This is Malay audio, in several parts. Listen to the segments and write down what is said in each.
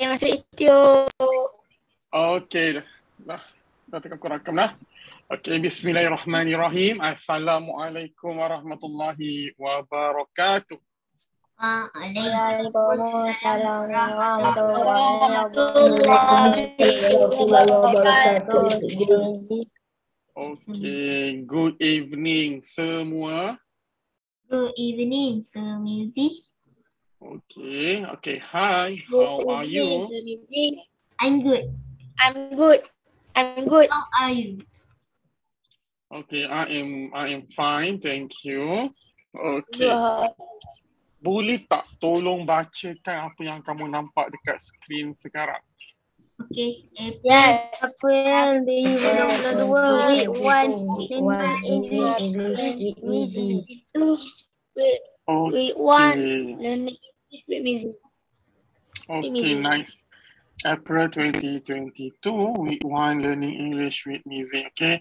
masuk YouTube. Okey dah. Dah tekan rakam dah. Okey, bismillahirrahmanirrahim. Assalamualaikum warahmatullahi wabarakatuh. Waalaikumsalam Okey, good evening semua. Good evening, Sir Mizi. Okay, hi. How are you? I'm good. I'm good. How are you? Okay, I am fine, thank you. Okay. Boleh tak tolong bacakan apa yang kamu nampak dekat skrin sekarang? Okay. Yes. April 2022 week 1 English with Mizi. Week 1 Okay. learning English with Mizi. Okay, nice. April 2022, week 1 learning English with Mizi. Okay.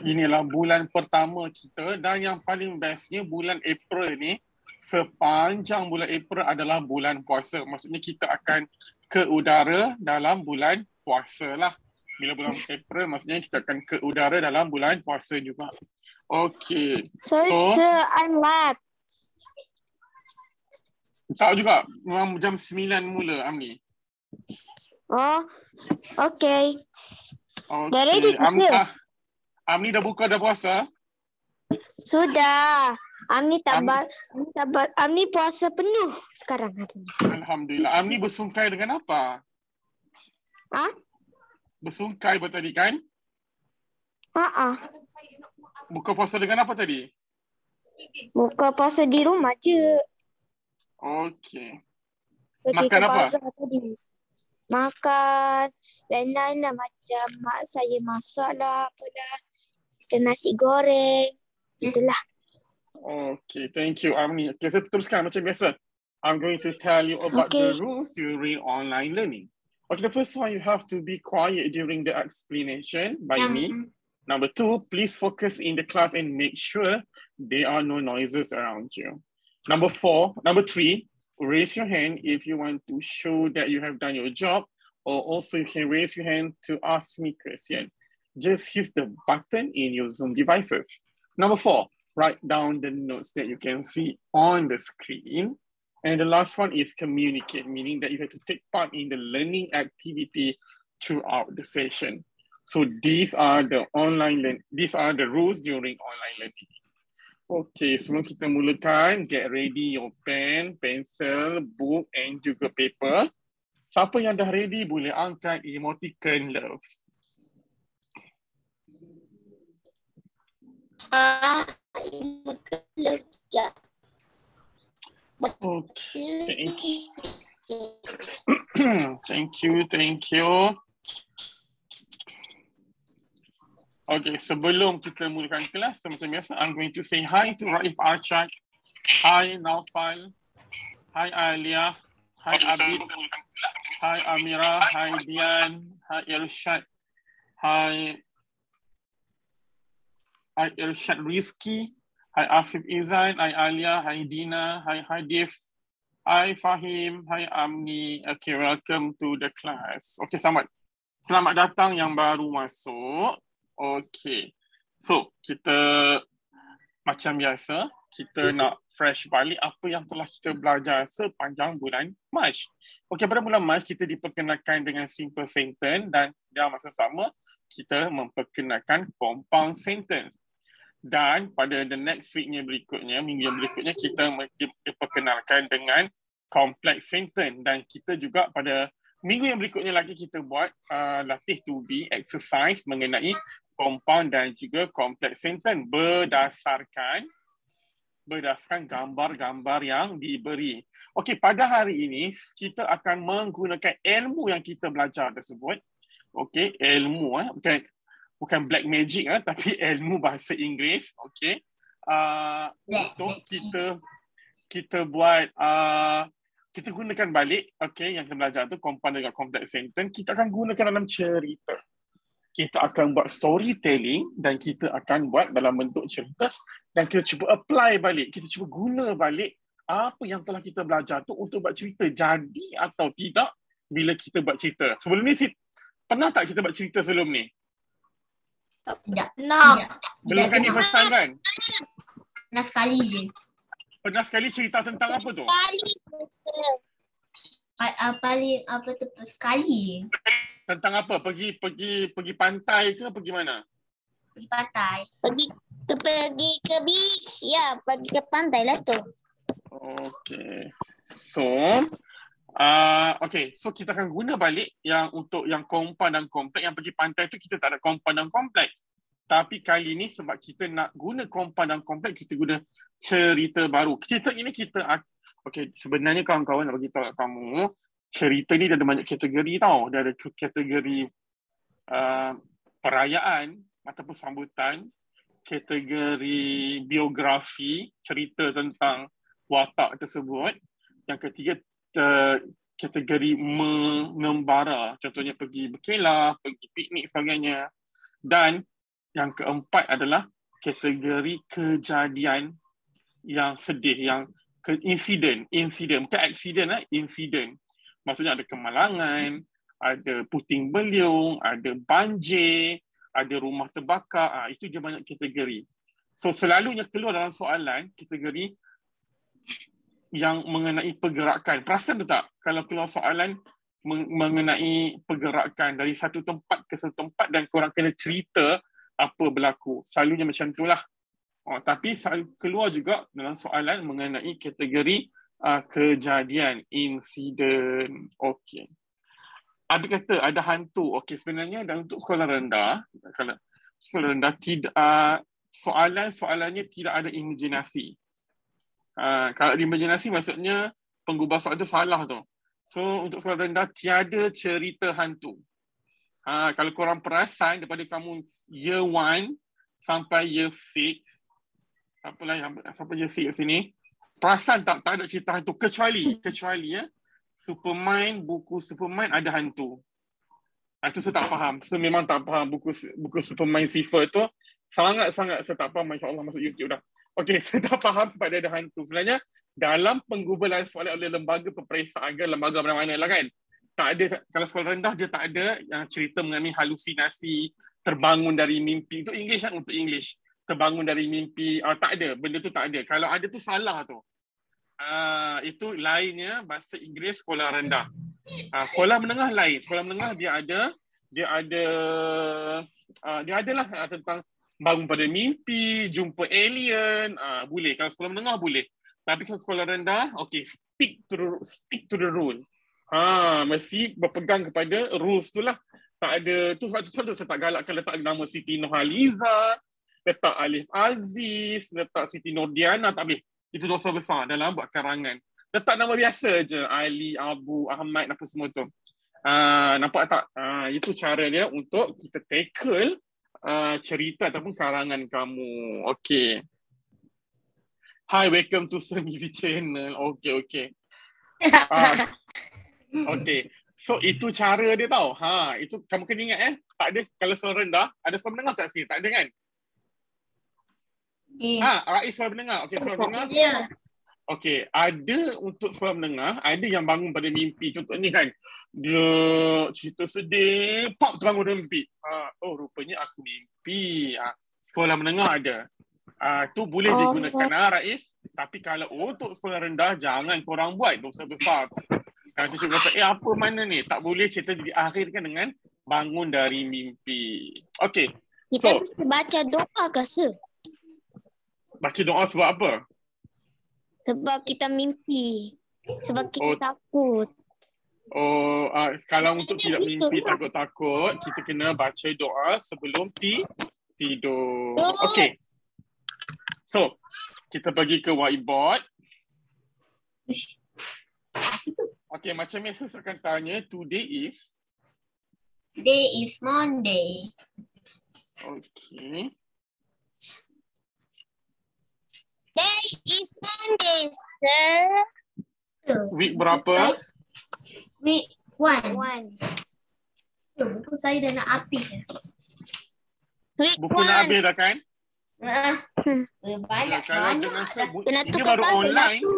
Inilah bulan pertama kita dan yang paling bestnya bulan April ni, sepanjang bulan April adalah bulan puasa. Maksudnya kita akan ke udara dalam bulan puasa lah. Bila bulan April maksudnya kita akan ke udara dalam bulan puasa juga. Okay. Sir, I'm late. Tak juga. Memang jam 9 mula, Amni. Oh, okay. Okay. Dah ready ke, sir? Amni dah buka dah puasa? Sudah. Amni Amni puasa penuh sekarang hari ini. Alhamdulillah. Amni bersungkai dengan apa? Bersungkai buat tadi kan? Buka puasa dengan apa tadi? Buka puasa di rumah je. Okey. Pergi Makan ke apa? bazar tadi. Makan lain-lain lah, macam mak saya masak lah, apalah. Macam nasi goreng. Itulah. Okay, thank you, Amni. Okay, so teruskan macam biasa. I'm going to tell you about the rules during online learning. Okay, the first one, you have to be quiet during the explanation by me. Number 2, please focus in the class and make sure there are no noises around you. Number 3, raise your hand if you want to show that you have done your job, or also you can raise your hand to ask me question. Just hit the button in your Zoom devices. Number 4, write down the notes that you can see on the screen. And the last one is communicate, meaning that you have to take part in the learning activity throughout the session. So these are the rules during online learning. Okay, sebelum kita mulakan, get ready your pen, pencil, book and juga paper. Siapa yang dah ready boleh angkat emoticon love. Okay. Thank you. Okay, sebelum kita mulakan kelas, macam biasa, I'm going to say hi to Raif Arshad. Hi Naufal. Hi Alia. Hi Abid. Hi Amira. Hi Dian. Hi Irshad. Hi Irshad Rizki. Hi Afif Izan. Hi Alia. Hi Dina. Hi Hadif. Hi Fahim. Hi Amni. Okay, welcome to the class. Okay, selamat datang yang baru masuk. Okay, so kita macam biasa, kita nak fresh balik apa yang telah kita belajar sepanjang bulan Mac. Okay, pada bulan Mac kita diperkenalkan dengan simple sentence dan dalam masa sama kita memperkenalkan compound sentence. Dan pada the next weeknya berikutnya, minggu yang berikutnya kita diperkenalkan dengan complex sentence. Dan kita juga pada minggu yang berikutnya lagi kita buat latih to be exercise mengenai compound dan juga complex sentence berdasarkan gambar-gambar yang diberi. Okey, pada hari ini kita akan menggunakan ilmu yang kita belajar tersebut. Okey, ilmu bukan black magic tapi ilmu bahasa Inggeris. Okey. Untuk kita buat kita gunakan balik yang kita belajar tu compound dengan complex sentence, kita akan gunakan dalam cerita. Kita akan buat storytelling dan kita akan buat dalam bentuk cerita dan kita cuba apply balik, kita cuba guna balik apa yang telah kita belajar tu untuk buat cerita jadi atau tidak bila kita buat cerita. Sebelum ni pernah tak kita buat cerita sebelum ni? Tidak. Nah. Belum kan ni first time kan? Pernah sekali je. Pernah sekali cerita tentang apa tu? Paling apa tu sekali je. Tentang apa? Pergi pantai ke pergi mana? Pergi pantai. Pergi ke beach. Ya, pergi ke pantai lah tu. Okay. So, so kita akan guna balik yang untuk yang compound dan kompleks. Yang pergi pantai tu kita tak ada compound dan kompleks. Tapi kali ni sebab kita nak guna compound dan kompleks, kita guna cerita baru. Cerita ini sebenarnya kawan-kawan nak bagi tahu kat kamu, cerita ni dia ada banyak kategori tau. Dia ada kategori perayaan ataupun sambutan, kategori biografi, cerita tentang watak tersebut. Yang ketiga, kategori mengembara, contohnya pergi berkelah, pergi piknik sebagainya. Dan yang keempat adalah kategori kejadian yang sedih, yang insiden, bukan accident, insiden. Maksudnya ada kemalangan, ada puting beliung, ada banjir, ada rumah terbakar. Itu dia banyak kategori. So selalunya keluar dalam soalan kategori yang mengenai pergerakan. Perasan tu tak? Kalau keluar soalan mengenai pergerakan dari satu tempat ke satu tempat dan korang kena cerita apa berlaku. Selalunya macam itulah. Tapi keluar juga dalam soalan mengenai kategori kejadian, insiden. Okey. Ada kata ada hantu. Okey, sebenarnya dan untuk sekolah rendah, kalau sekolah rendah tidak soalannya tidak ada imajinasi. Kalau imajinasi maksudnya penggubah soalan itu salah tu. So untuk sekolah rendah tiada cerita hantu. Kalau korang perasan daripada kamu year 1 sampai year 6, sampai year 6 sini, perasan tak ada cerita hantu kecuali ya, Superman, buku Superman ada hantu. Itu saya tak faham. Saya memang tak faham buku Superman Sifar tu. Sangat-sangat saya tak faham. Masya Allah masuk YouTube dah. Okey, saya tak faham sebab dia ada hantu. Sebenarnya dalam penggubalan soalan oleh lembaga peperiksaan, lembaga mana-mana lah kan. Tak ada, kalau sekolah rendah dia tak ada yang cerita mengenai halusinasi, terbangun dari mimpi. Itu English kan, untuk English. Terbangun dari mimpi, tak ada, benda tu tak ada. Kalau ada tu salah tu. Itu lainnya bahasa Inggeris sekolah rendah. Sekolah menengah lain. Sekolah menengah dia adalah tentang bangun pada mimpi, jumpa alien, boleh. Kalau sekolah menengah boleh. Tapi kalau sekolah rendah, okay, stick to the rule. Mesti berpegang kepada rules tu lah. Tak ada, tu sebab tu saya tak galakkan letak nama Siti Nurhaliza, letak Alif Aziz, letak Siti Nordiana, tak boleh. Itu dosa besar dalam buat karangan. Letak nama biasa je, Ali, Abu, Ahmad, apa semua tu. Nampak tak? Itu cara dia untuk kita tackle cerita ataupun karangan kamu. Okay. Hi, welcome to Semivi Channel. Okay. Okay. So itu cara dia tau. Itu kamu kena ingat tak ada kalau sekolah rendah, ada sekolah menengah tak sih? Tak ada kan? Raih sekolah menengah. Okay, sekolah menengah. Ya. Okay, ada untuk sekolah menengah, ada yang bangun pada mimpi. Contohnya kan, dia cerita sedih, pop terbangun dari mimpi. Rupanya aku mimpi. Sekolah menengah ada. Tu boleh digunakan Raif. Tapi kalau untuk sekolah rendah, jangan korang buat, dosa besar. Kalau tu cakap, apa mana ni? Tak boleh cerita diakhirkan dengan bangun dari mimpi. Okay. Kita mesti baca doa ke sir? Baca doa sebab apa? Sebab kita mimpi. Sebab kita takut. Kalau untuk tidak mimpi takut-takut, kita kena baca doa sebelum tidur. Okay. So, kita pergi ke whiteboard. Okay, macam biasa saya akan tanya, today is Monday. Okay. Day is Monday, sir. Week berapa? Week 1. One. Buku saya dah nak habis. Week Buku nak habis dah kan? Banyak Kalau banyak. dengan Kena ini tukar baru baju online. lah tu.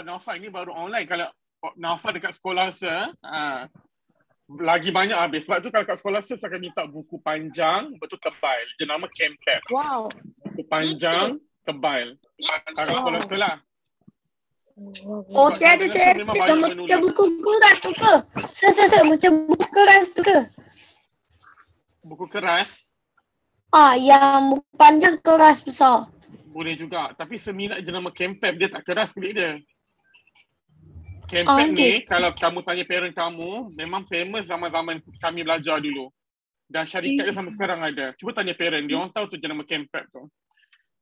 Naufal ni baru online. Kalau Naufal dekat sekolah saya, lagi banyak habis. Sebab tu kalau kat sekolah saya akan minta buku panjang, betul tebal. Jenama Campbell. Wow. Buku panjang, tebal. Kalau sekolah saya lah. Oh, saya ada. Memang banyak Macam menulis. buku keras tu ke? Saya macam buku keras tu ke? Buku keras Yang buku panjang keras besar. boleh juga. Tapi seminat jenama Campbell, dia tak keras kulit dia. Campbell ni, kalau kamu tanya parent kamu, memang famous zaman-zaman kami belajar dulu. Dan syarikat dia sampai sekarang ada. Cuba tanya parent, dia orang tahu tu jenama Campbell tu.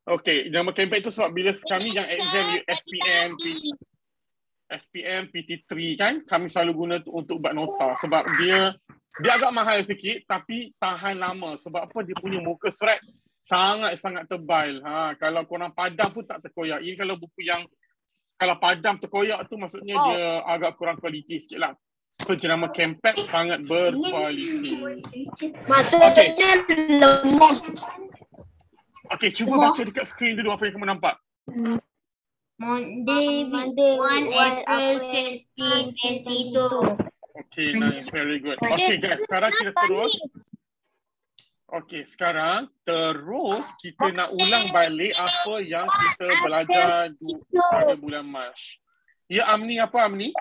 Okay, jenama Campbell tu sebab bila kami yang exam SPM, PT3 kan, kami selalu guna untuk buat nota. Sebab dia agak mahal sikit tapi tahan lama. Sebab apa? Dia punya muka surat sangat-sangat tebal. Kalau korang padam pun tak terkoyak. Ini kalau buku yang kalau padam terkoyak tu maksudnya dia agak kurang kualiti sikit lah. So jenama Campbell sangat berkualiti. Maksudnya lemah. Okay, cuba baca dekat skrin dulu apa yang kamu nampak. Monday 1 April 2022. Okay, nice. Very good. Okay guys, sekarang kita terus. Okay, sekarang terus kita nak ulang balik apa yang kita belajar pada bulan Mac. Ya, Amni, apa Amni?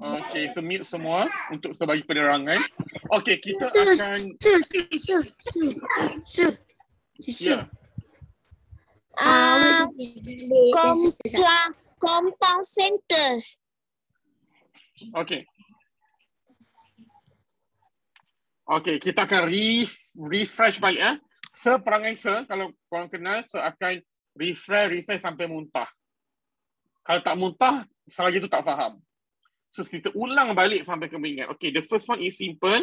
Okay, so mute semua untuk sebagai penerangan. Okay, kita akan... Ya. Compound sentence. Okay. Okay, kita akan refresh balik. Seperangai kalau korang kenal, akan refresh sampai muntah. Kalau tak muntah, selagi tu tak faham. So, kita ulang balik sampai kamu ingat. Okay, the first one is simple.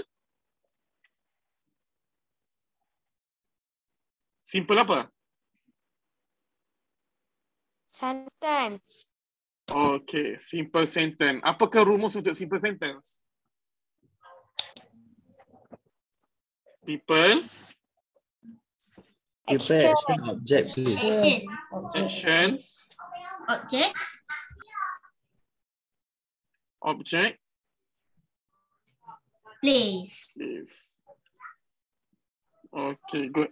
Simple apa? Sentence. Okay, simple sentence. Apakah rumus untuk simple sentence? People. Action, object, please. Action. Object. Object. Place. Yes. Okay, good.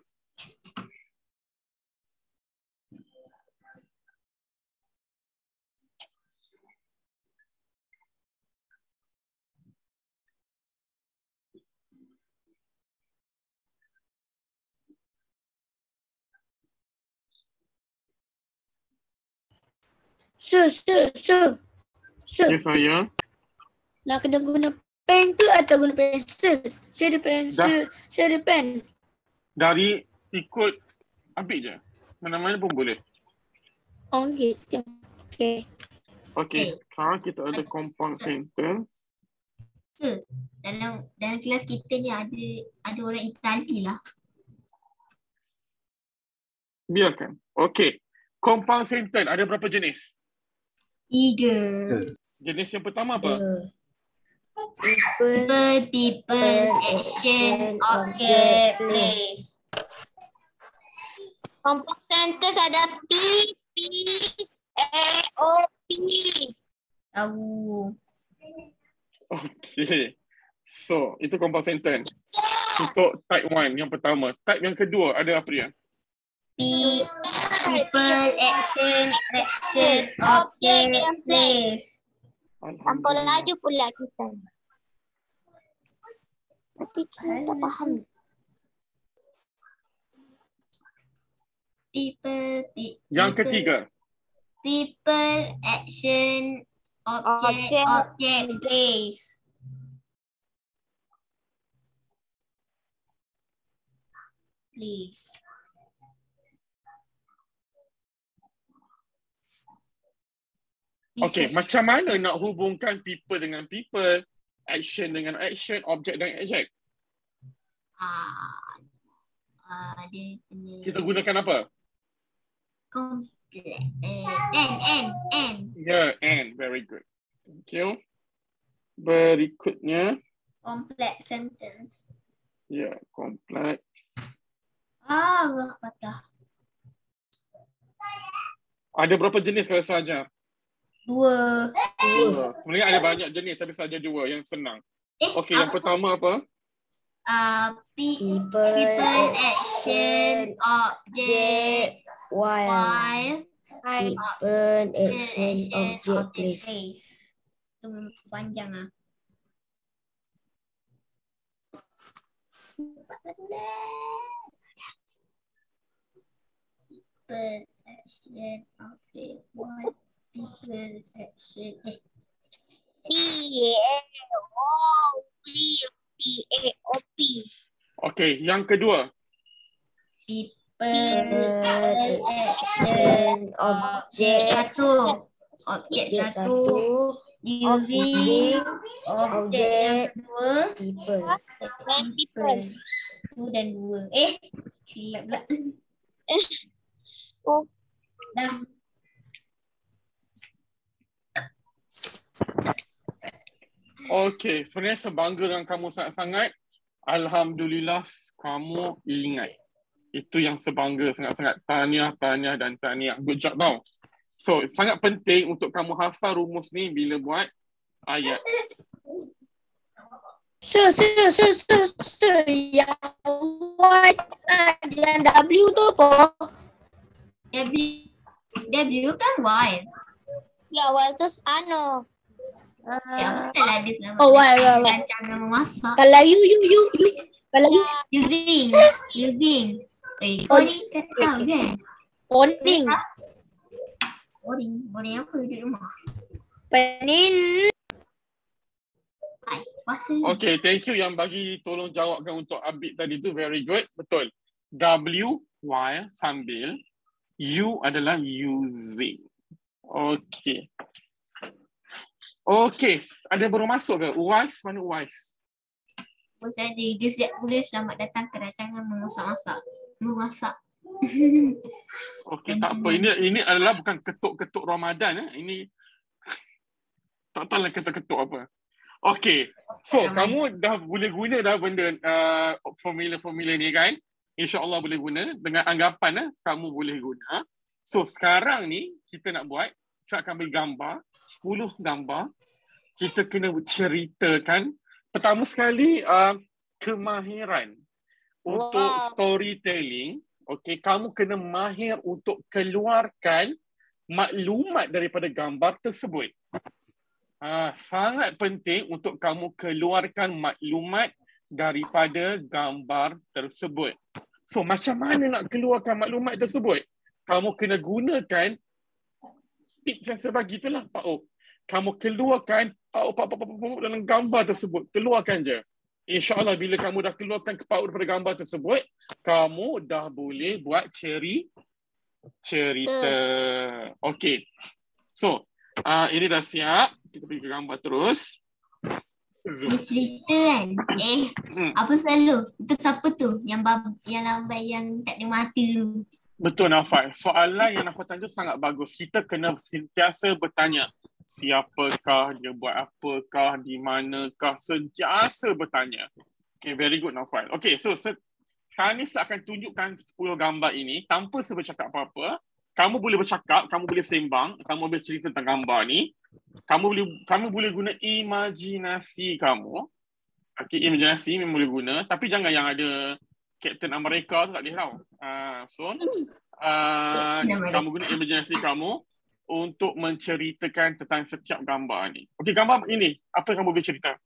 Sir. Okay, saya. Nak kena guna pen ke atau guna pensel? Saya ada pensel. Saya ada pen. Dari ikut ambil je. Mana-mana pun boleh. Oh, gitu. Okay. Okay, sekarang kita ada compound sentence. Dalam kelas kita ni ada orang Itali lah. Biarkan. Okay. Compound sentence ada berapa jenis? 3. Jenis yang pertama apa? People, action, object, place. Compound sentence ada P, A, O, P. Tahu. Okay. So, itu compound sentence. Untuk type 1 yang pertama. Type yang kedua ada apa dia? People, action, object, place. Tanpa laju pula kita. Nanti kita tak faham. People, Yang ketiga. People, action, object, place. Please. Okay, macam mana nak hubungkan people dengan people, action dengan action, object dengan object? Dia kena Kita gunakan apa? complex. N. Yeah, and. Very good. Thank you. Berikutnya. Complex sentence. Yeah, complex Patah. Ada berapa jenis kalau saya ajar? 2. Sebenarnya ada banyak jenis tapi saja 2 yang senang. Okey, yang pertama apa? People, action, object, while, People, action, object, place. Itu panjang ah. People, action, object, while, people, action, P-A-O-P. Okey, yang kedua. People, action, object satu, using object yang kedua, people. 1 dan 2. Silap pula. Dah. Okey, sebenarnya sebangga dengan kamu sangat-sangat. Alhamdulillah kamu ingat. Itu yang sebangga sangat-sangat. Tahniah dan tahniah. Good job tau. So, sangat penting untuk kamu hafal rumus ni bila buat ayat. Sir. Yang Y, yang W tu apa? W kan while. Ya, while tu anu. Ya, mesti lah dia selama. Oh, while. Rancangan memasak. Kalau you. Kalau you. Using. Kau ni kan tahu kan? Morning. Boring apa duduk rumah? Penin. Pasal Okay, thank you yang bagi tolong jawabkan untuk Abid tadi tu. Very good. Betul. W, while, sambil. U adalah using. Okay. Okay. Ada baru masuk ke? Uwais? Mana Uwais? saya dia siap tulis selamat datang ke rancangan memasak. Okay, tak apa. Ini adalah bukan ketuk-ketuk Ramadan. Ini tak tahu lah ketuk-ketuk apa. Okay. So, kamu dah boleh guna dah benda formula-formula ni kan? InsyaAllah boleh guna. Dengan anggapan kamu boleh guna. So, sekarang ni kita nak buat, saya akan beri gambar, 10 gambar. Kita kena ceritakan. Pertama sekali, kemahiran untuk storytelling. Okay, kamu kena mahir untuk keluarkan maklumat daripada gambar tersebut. Sangat penting untuk kamu keluarkan maklumat daripada gambar tersebut. So, macam mana nak keluarkan maklumat tersebut? Kamu kena gunakan tips yang saya bagi itulah, Pak Ok. Kamu keluarkan dalam gambar tersebut. Keluarkan je. InsyaAllah bila kamu dah keluarkan paut daripada gambar tersebut, kamu dah boleh buat cerita. Okay. So, ini dah siap. Kita pergi ke gambar terus. Dia cerita kan? Apa selalu? Itu siapa tu? Yang lambai yang tak ada mata tu. Betul, Nafal. Soalan yang Nafal tanya sangat bagus. Kita kena sentiasa bertanya. Siapakah, dia buat apakah, di manakah, sentiasa bertanya. Okay, very good, Nafal. Okay, so sekarang ni saya akan tunjukkan 10 gambar ini tanpa saya bercakap apa-apa. Kamu boleh bercakap, kamu boleh sembang, kamu boleh cerita tentang gambar ni. Kamu boleh guna imajinasi kamu. Okay, imajinasi memang boleh guna. Tapi jangan yang ada Captain America tu, tak boleh tau. Kamu guna imajinasi kamu untuk menceritakan tentang setiap gambar ni. Okey, gambar ini, apa yang kamu boleh cerita?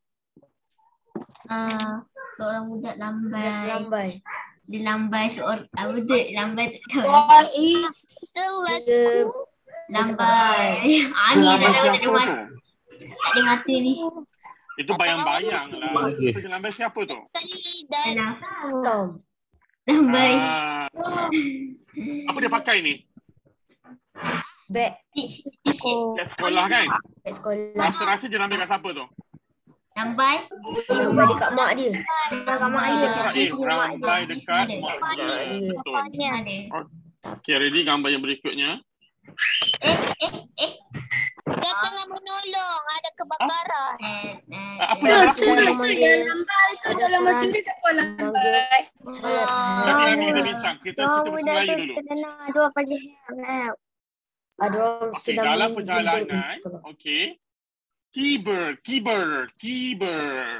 Seorang budak lambai. Dia lambai seorang, apa tu? Lambai tak tahu. Lambai. Angin tak ada mata ni. Itu bayang-bayang lah. Lambai siapa tu? Lambai. Apa dia pakai ni? Beg Beg sekolah kan? Beg sekolah. Rasa-rasa je lambai kat siapa tu? Lambai dekat mak dia. Lambai dekat mak dia. Betul. Okay, ready gambar yang berikutnya. Dia tengah menolong, ada kebakaran. Apa yang berlaku? Yang lambai tu dalam masa ni siapa lambai? Jadi bincang. Kita bahasa Melayu dulu. Ada apa je? Ada orang Okey, sedang dalam menjerit perjalanan, itu. okey. Tiber.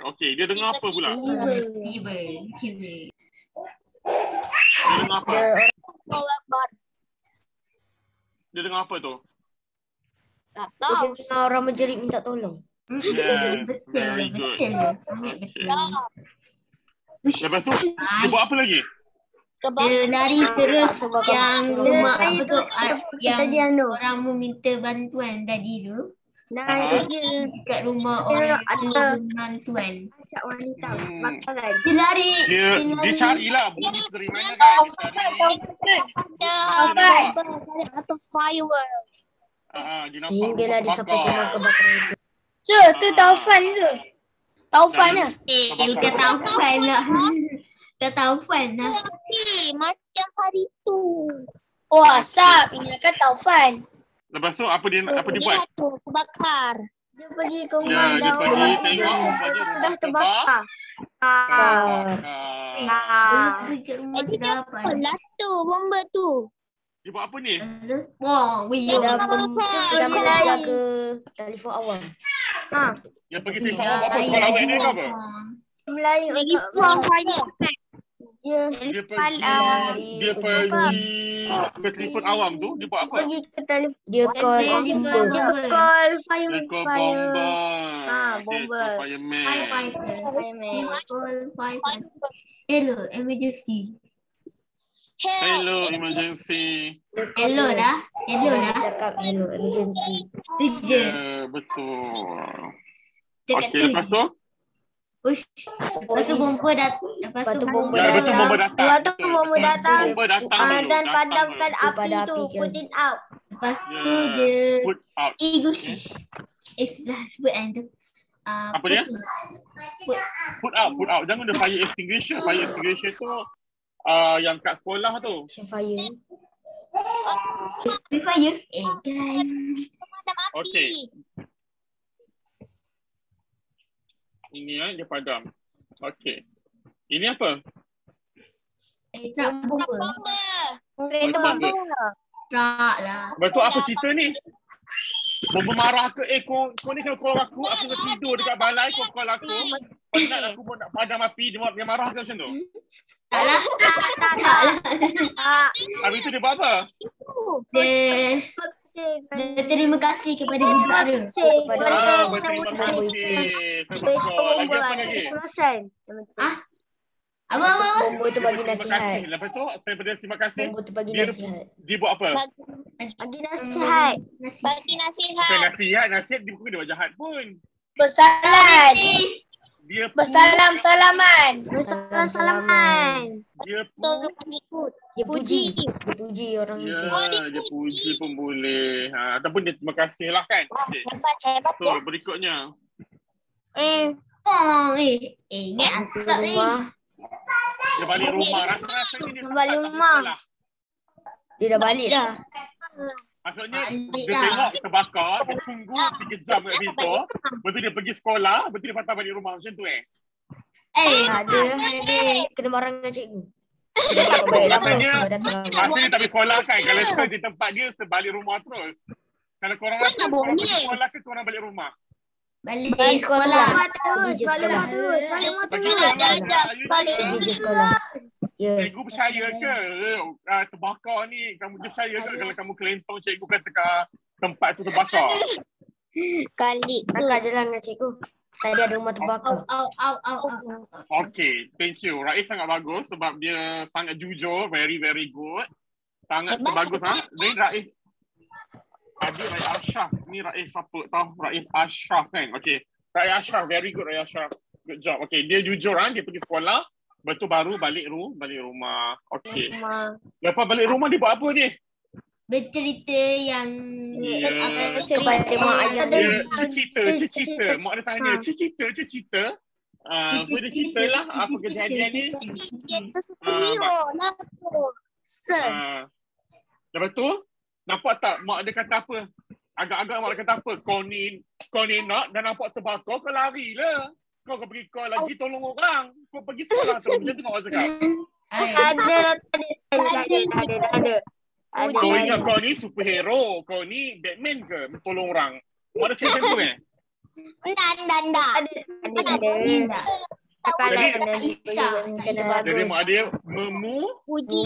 Okey, dia dengar apa pula? Tiba. Dia dengar apa? Dia dengar apa tu? Tak Dia tahu. dengar orang menjerit minta tolong. Yes, very good. Sangat betul. Lepas tu, dia buat apa lagi? Dia lari terus Sebab yang rumah apa tu Tadi yang anu. orang meminta bantuan tadi tu. Aha. Dekat rumah orang yang dengan tuan. Asyik wanita. Hmm. Makanan. Dia lari. Dia carilah bunyi dari mana kan. Dia cari. Atau firework. Dia nampak Sehinggalah dia sampai ke rumah terbakar. kebakaran itu. Tu Taufan ke? Taufan lah. Bukan Taufan lah. Bukan Taufan lah. Macam hari tu. Oh asap, ingatkan Taufan. Lepas tu apa dia buat? Dia tu terbakar. Dia pergi ke Ya, dia pergi tengok rupanya Dah rumah terbakar. terbakar. Dekat rumah Jadi dia dapat. apalah tu bomba tu. Dia buat apa ni? Wah, Dia Dah terbakar. belajar ke telefon awam. Dia pergi tengok apa? Call awak ni ke apa? Melayu. Lagi strong fire. Dia Dia pergi ke telefon awam tu, dia buat apa? pergi ke telefon. Dia call Dia bomba. Call fire. Dia call bomba. bomba. Call fireman. Hello, emergency. Hello, emergency. Hello lah. Dia cakap hello, emergency. Tu je. Ya, betul. Cakap Okey, tu lepas je. tu? Ush. Lepas tu bomba datang. Lepas tu bomba Ya, betul bomba datang. Lepas tu Betul, bomba betul. datang. Bomba datang dulu. Dan datang padamkan dulu. api Pada tu. api ke? Put it out. Lepas tu Ya, dia put out. Igushi. Susah sebut kan tu. Apa dia? Put out. Jangan ada fire extinguisher. Fire extinguisher tu yang kat sekolah tu. Fire. Fire. Kan. Padam api. Okey. Ini dia padam. Okey. Ini apa? Truk bomba. Bomba. Kereta Bomba. bomba. Truk lah. Betul apa cerita ni? Bomba marah ke? Kau ni kalau call aku dah tidur dekat balai, kau call aku. Penat aku pun nak padam api, dia marah ke macam tu? Tak lah. Habis tu dia buat apa? Dia terima kasih kepada negara. Kepada orang Berterima bomba itu. kasih. Betul. Lagi apa lagi? Apa? Bomba itu bagi Terima nasihat. kasih. Lepas tu, saya berterima kasih. Bomba itu bagi Dia- nasihat. Dia buat apa? Bagi nasihat. Nasi. Bagi nasihat. Bukan nasihat dia bukan dia buat jahat pun. Bersalam. Dia Bersalam-salaman. Salaman. Dia Tolong ikut. Dia puji. Dia puji orang Ya, itu. dia puji pun boleh. Ataupun dia terima kasih lah kan. Okey. Hebat. So, berikutnya. Oh, ingat Ke asap ni. rumah. Dia balik rumah. Rasa-rasanya dia Balik sempat tak rumah. bersekolah. Dia dah balik dah. Maksudnya Balik dia lah. tengok terbakar, dia tunggu 3 jam kat situ. Lepas tu dia pergi sekolah, lepas tu dia patah balik rumah macam tu Tak ada lah. Dia kena marah dengan cikgu. Dia tak balik dah. Rasanya- Dia dah terang. Rasanya tak pergi sekolah kan. Kalau sekolah di tempat dia, sebalik rumah terus. Kalau korang rasa korang pergi sekolah ke korang balik rumah? Balik Pergi sekolah. Terus. Pergi je Balik sekolah. terus. Balik rumah Pergi terus. Pergi je sekolah. Ya. Cikgu percaya ke terbakar ni? Kamu percaya ke kalau kamu kelentong cikgu kata tempat tu terbakar? Kali tu. Kakak je lah dengan cikgu. Tadi ada rumah terbakar. Okay, thank you. Rais sangat bagus sebab dia sangat jujur, very very good. Sangat Hebat. bagus Then Rais Rais Ashraf. Ni Rais siapa tahu? Rais Ashraf kan? Okay. Rais Ashraf, very good Rais Ashraf. Good job. Okay, dia jujur dia pergi sekolah. Betul baru balik rumah. Okay. Lepas balik rumah dia buat apa ni? bercerita yang Ya. Kepada mak ayah Dia dia. cerita. Mak dia tanya, cerita. So dia cerita lah apa kejadian ni. Dia tu superhero lah tu. Sir. Lepas tu, nampak tak mak dia kata apa? Agak-agak mak dia kata apa? Kau ni nak dan nampak terbakar, kau lari lah. Kau pergi call lagi tolong orang. Kau pergi sekolah tu. Macam tu kau cakap. Ada. Kau ingat kau ni superhero, kau ni Batman ke? Tolong orang. Mana macam tu Enggak. Jadi mak dia Puji.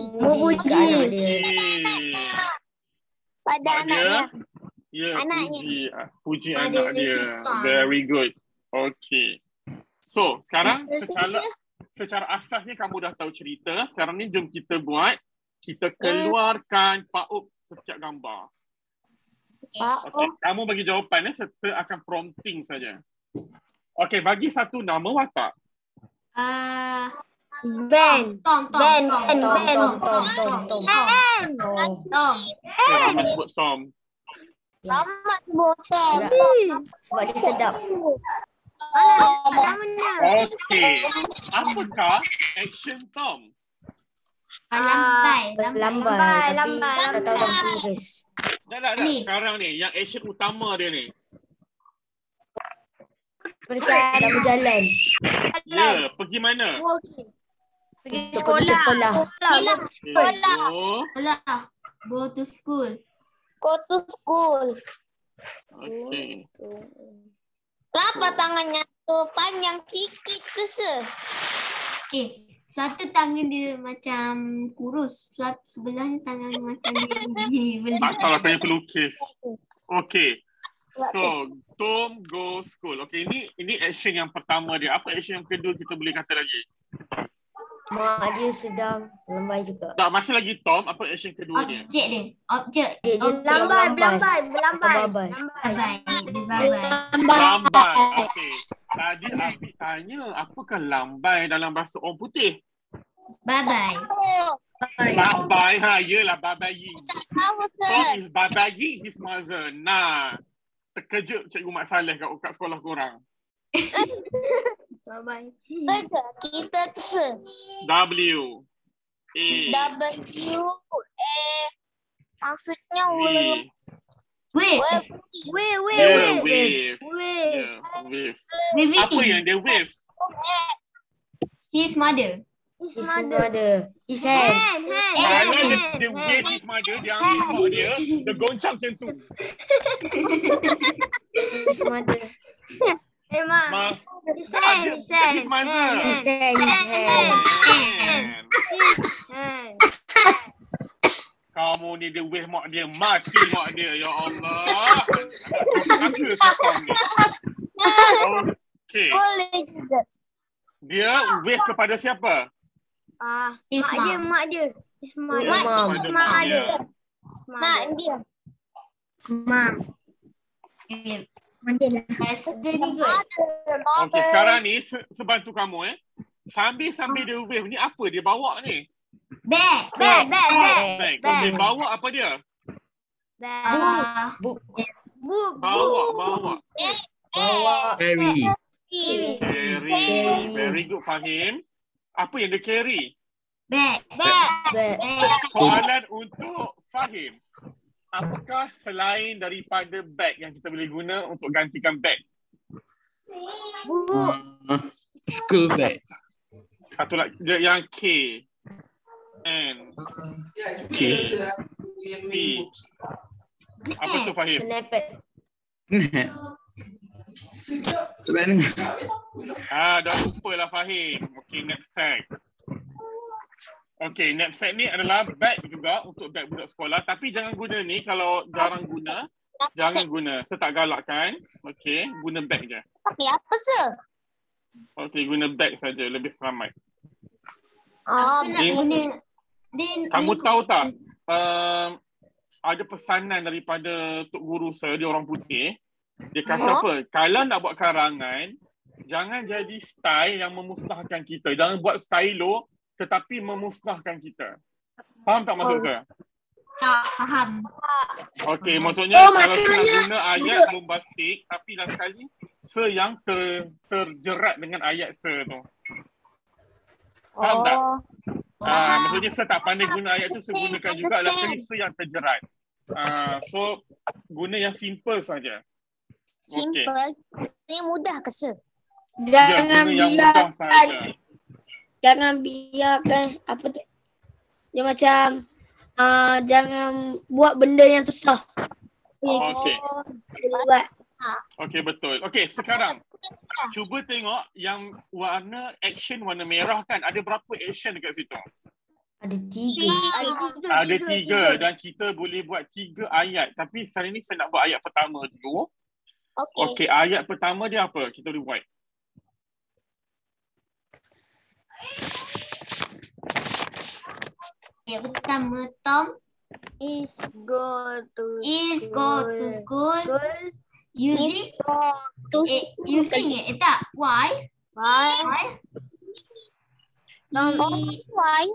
Pada anaknya. Ya, Anaknya. puji Pada anak dia. Lisa. Very good. Okay. So, sekarang secara asasnya kamu dah tahu cerita. Sekarang ni jom kita buat. Kita keluarkan PAUP setiap gambar. Okay. Kamu bagi jawapan saya akan prompting saja. Okay, bagi satu nama watak. Ben. Tom. Okay, Rahmat sebut Tom. Rahmat botol. Sebab dia sedap. Okay. Apakah action Tom? Lambai. Lambai. Tapi Lambai. tak tahu dah serius. Dah. Ni. Sekarang ni, yang action utama dia ni. Percaya nak berjalan. Ya, pergi mana? Pergi sekolah. Go to school. Go to school. Okay. Kenapa tangannya tu panjang sikit ke Satu tangan dia macam kurus. Sebelahnya tangan macam gini. Tak tahu lah, tanya pelukis. Okay. So, Tom go school. Okay, ini action yang pertama dia. Apa action yang kedua kita boleh kata lagi? Mak dia sedang lambai juga. Tak, masih lagi Tom. Apa action kedua dia? Objek. Dia Lambai. Lambai. Okay. Tadi Afiq tanya, apakah lambai dalam bahasa orang putih? Babai. Babai. Yelah, babaying. Tom is babaying his mother. Nah. Terkejut Cikgu Mat Saleh kat sekolah korang. Bye-bye. Kita W. A. Maksudnya Wave. Wave. Wave. Apa yang dia wave? His mother. His mother. His hand. Kalau dia wave his mother, dia ambil mak dia, dia goncang macam tu. His mother. Ma. His hand. His mother. His hand. Kamu ni dia wave mak dia, mati mak dia. Ya Allah. Sangka sokong ni. Okay. boleh juga. Dia wave kepada siapa? His mom. Mak dia. Kepada mak dia. Mak dia. Mom. That's very good. Okay, sekarang ni sebantu kamu Sambil dia wave ni apa dia bawa ni? Bag. Bag. Dia bawa apa dia? Book. Bawa. Carry. Carry. Very good, Fahim. Apa yang dia carry? Bag. Soalan untuk Fahim. Apakah selain daripada bag yang kita boleh guna untuk gantikan bag? School bag. Satu lagi yang K. N. K. P. Apa tu Fahim? Kenepet. Dah lupa lah Fahim. Okay, knapsack. Okay, knapsack ni adalah bag juga untuk bag budak sekolah. Tapi jangan guna ni kalau jarang guna. Jangan guna. Saya tak galakkan. Okay, guna bag je. Tapi apa sih? Okay, guna bag saja. Lebih selamat. Kamu tahu tak? Ada pesanan daripada Tok Guru saya, dia orang putih. Dia kata apa? Kalau nak buat karangan, jangan jadi style yang memusnahkan kita. Jangan buat stylo tetapi memusnahkan kita. Faham tak maksud saya? Tak faham. Okey, maksudnya kalau nak guna ayat bombastik tapi last sekali yang terjerat dengan ayat tu. Faham tak? Maksudnya saya tak pandai guna ayat tu, saya gunakan juga last sekali yang terjerat. So guna yang simple saja. Simple. Ini mudah ke sir? Jangan guna yang mudah saja. jangan biarkan apa tu? Dia macam jangan buat benda yang susah. Okey. Buat. Okey, betul. Okey, sekarang cuba tengok yang warna action warna merah kan. Ada berapa action dekat situ? Ada 3. Ada 3 dan kita boleh buat 3 ayat. Tapi sekarang ni saya nak buat ayat pertama dulu. Okey, ayat pertama dia apa? Kita boleh buat. Ayat pertama, Tom Is go to school using Using tak why Why? why?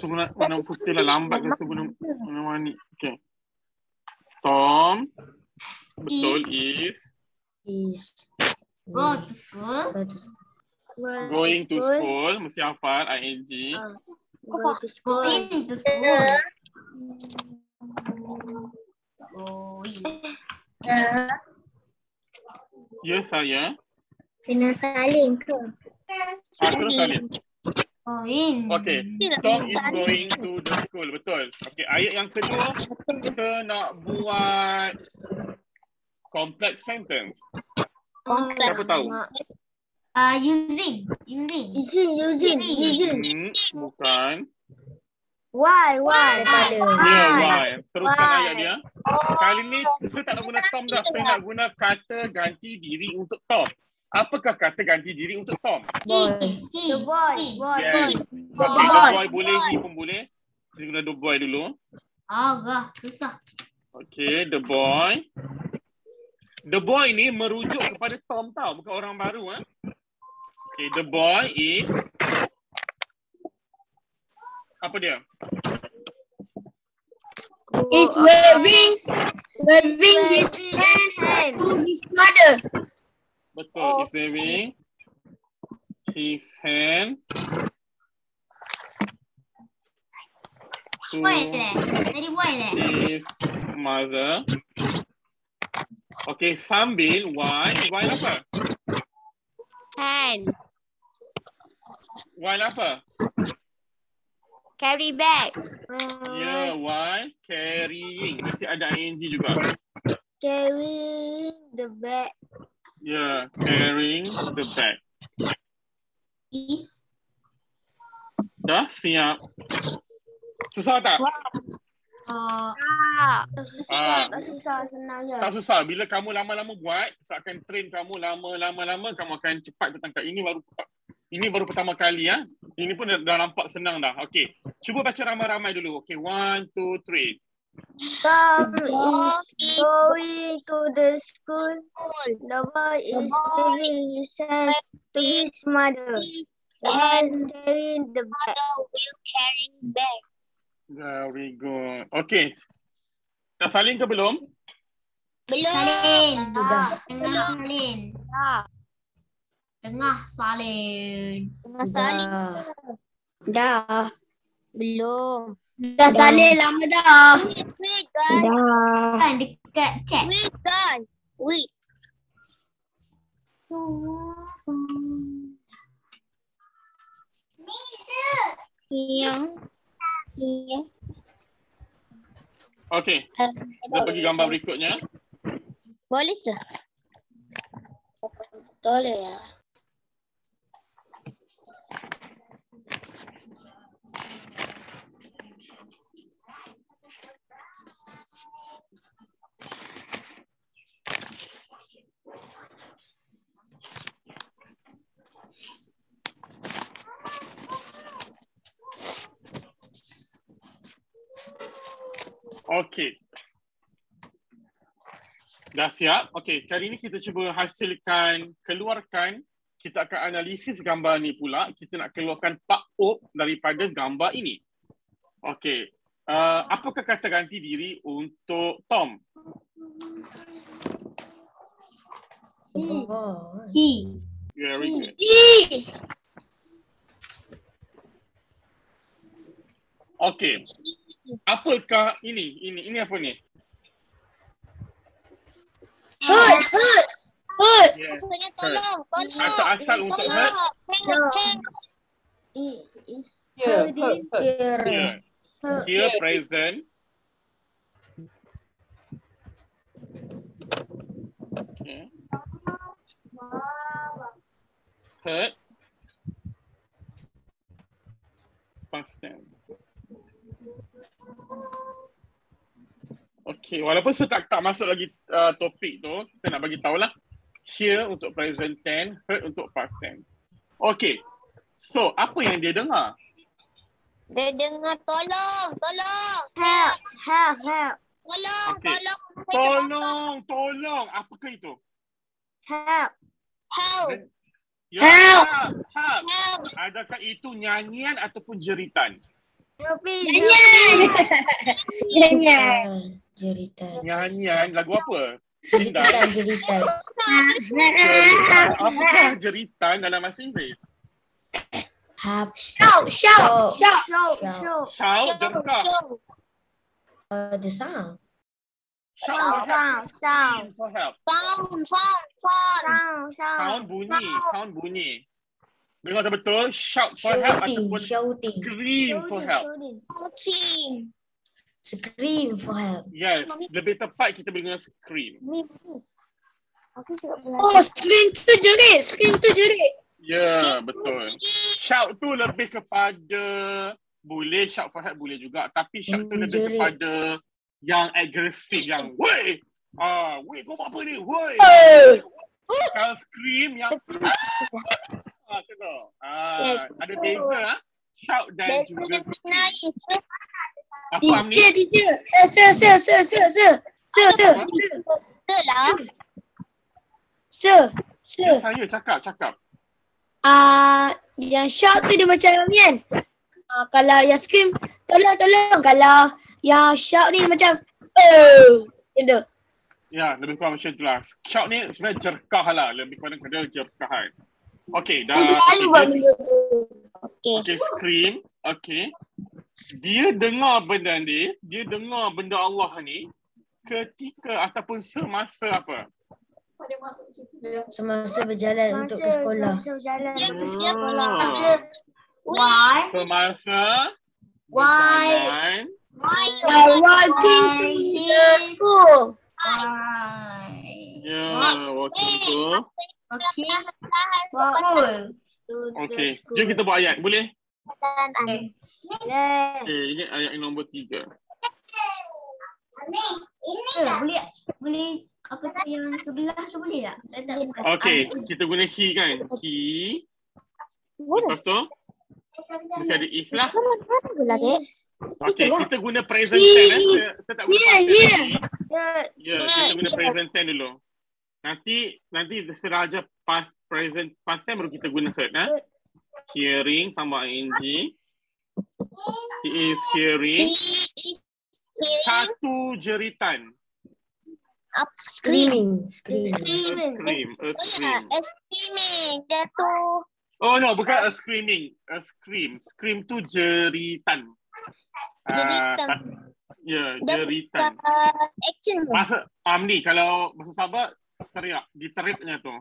Sebelum warna putih lah, lambat ke sebelum warna ni. Okey. Tom. Betul, is go to school going to school. Mesti hafal, ing. Go to school. going to school Ya, saya. Kena salin ke? Terus salin. going Okey. Tom is going to the school. Betul. Okey, ayat yang kedua kita nak buat complex sentence. Siapa tahu? using Bukan. Why? Daripada. Ya, why. Teruskan ayat dia. Kali ni saya tak nak guna Tom dah. Saya nak guna kata ganti diri untuk Tom. Apakah kata ganti diri untuk Tom? The boy. Yes. The boy boleh, he pun boleh. Kita guna the boy dulu. susah. Okay, the boy. The boy ni merujuk kepada Tom tau, bukan orang baru. Okay, the boy is... Apa dia? Is waving his hand to his mother. Betul, is waving his hand to his mother. Okay, sambil while apa? Hand. While apa? Carry bag. Ya, while carrying. Mesti ada ing juga. Carrying the bag. Ya, carrying the bag. Is Dah siap? Susah tak? Tak susah, senang je. Tak susah. Bila kamu lama-lama buat, saya akan train kamu lama-lama kamu akan cepat tertangkap. Ini baru pertama kali ya. Ini pun dah nampak senang dah. Okey. Cuba baca ramai-ramai dulu. Okey, 1, 2, 3. Tom is going to the school. The boy is giving his hand to his mother. And carrying the bag. Very good. Okey. Dah salin ke belum? salin. Sudah. Tengah salin. Tengah salin. Dah. Belum. Dah salin lama dah. Wait, guys. Kan dekat chat. Wait. Okey. Kita pergi gambar berikutnya. Boleh sir? Betul ya. Okey. Dah siap? Okey, kali ni kita cuba keluarkan, kita akan analisis gambar ni pula. Kita nak keluarkan Pak Op daripada gambar ini. Okey. Apakah kata ganti diri untuk Tom? He. Very good. Okey. Apakah ini? Ini apa ni? Hurt. Yeah. Maksudnya tolong. Atau asal untuk hurt? is Here, heard. Here. Here present. Okay. Heard. Past tense. Okay, walaupun saya tak masuk lagi topik tu, saya nak bagi tahulah. Here untuk present tense, heard untuk past tense. Okay, so apa yang dia dengar? Dia dengar tolong. Help. Tolong, Okay. Tolong. Apakah itu? Help. Help. Ya, Help. help. Adakah itu nyanyian ataupun jeritan? Nyanyian. Jeritan. Nyanyian lagu apa? Jeritan. Apakah jeritan dalam bahasa Inggeris? Shout. Shout, jerkah. The sound. Shout, scream for help. Sound bunyi. Dengar tak betul? Shout for help ataupun Shouting. scream for help. Scream for help. Yes, lebih tepat kita boleh guna scream. Oh, scream tu jerit. Ya, betul. Shout tu lebih kepada, boleh shout for help boleh juga, tapi shout tu lebih Jerit. kepada yang agresif, yang weh, weh kau buat apa ni, weh. Kalau scream yang macam tu. Ada beza shout dan juga scream. Apa Amni? Teacher. Sir. Saya cakap. Yang shout tu dia macam ni kan. Kalau yang scream, tolong. Kalau yang shout ni macam, macam tu. Ya, lebih kurang macam tu lah. Shout ni sebenarnya jerkah lah. Lebih kurang kepada jerkahan. Okay, dah. Dia selalu buat benda tu. Okay, scream. Okay. Dia dengar benda ni, dia dengar benda Allah ni ketika ataupun semasa apa? Semasa berjalan untuk ke sekolah. Semasa Why? While walking to the school. ya, waktu tu. Okay, jom kita buat ayat. Boleh? Okay, ini ayat yang nombor 3. Boleh apa tu yang sebelah tu boleh tak? Okay, kita guna he kan? He. Lepas tu, mesti ada if lah. Okay, kita guna present tense. Saya tak guna past tense. Ya, kita guna present tense dulu. Nanti seraja past tense baru kita guna heard. Hearing tambah ing. He is hearing. Satu jeritan. Screaming. A scream. Dia tu Oh no, bukan a screaming. A scream. Scream tu jeritan. Ya, jeritan. action. Bahasa Amni, kalau bahasa Sabah teriak. Diteripnya tu.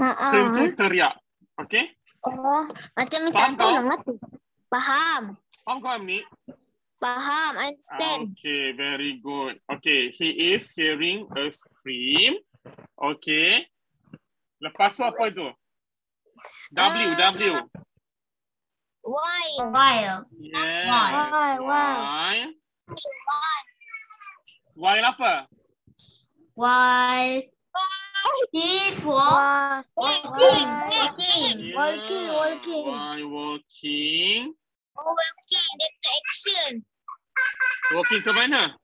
Scream tu teriak. Okay? Oh, macam minta Faham kau? tolong lah tu. Faham. Faham kau Amni? Faham, understand. Okay, very good. Okay, he is hearing a scream. Okay. Lepas tu apa itu? W. While. Yes. While. While apa? Why? He's Walking. Yeah. Walking. While walking. Working, dia tu action. Walking ke mana?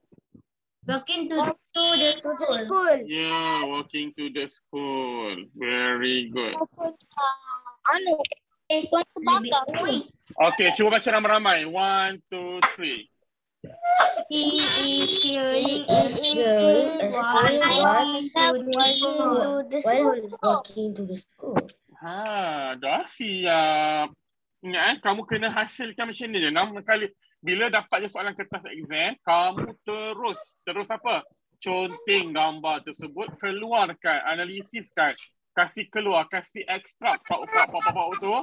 walking to the school. School. Yeah, walking to the school. Very good. Anu, kau terbakar. Okay, cuba baca ramai-ramai. 1, 2, 3. He is hearing Is hearing a scream To the school. while walking to the school. Dah siap. Ingat kamu kena hasilkan macam ni je. 6 kali. Bila dapat je soalan kertas exam, kamu terus apa? Conteng gambar tersebut, keluarkan, analisiskan, kasih keluar, kasih ekstrak pau tu.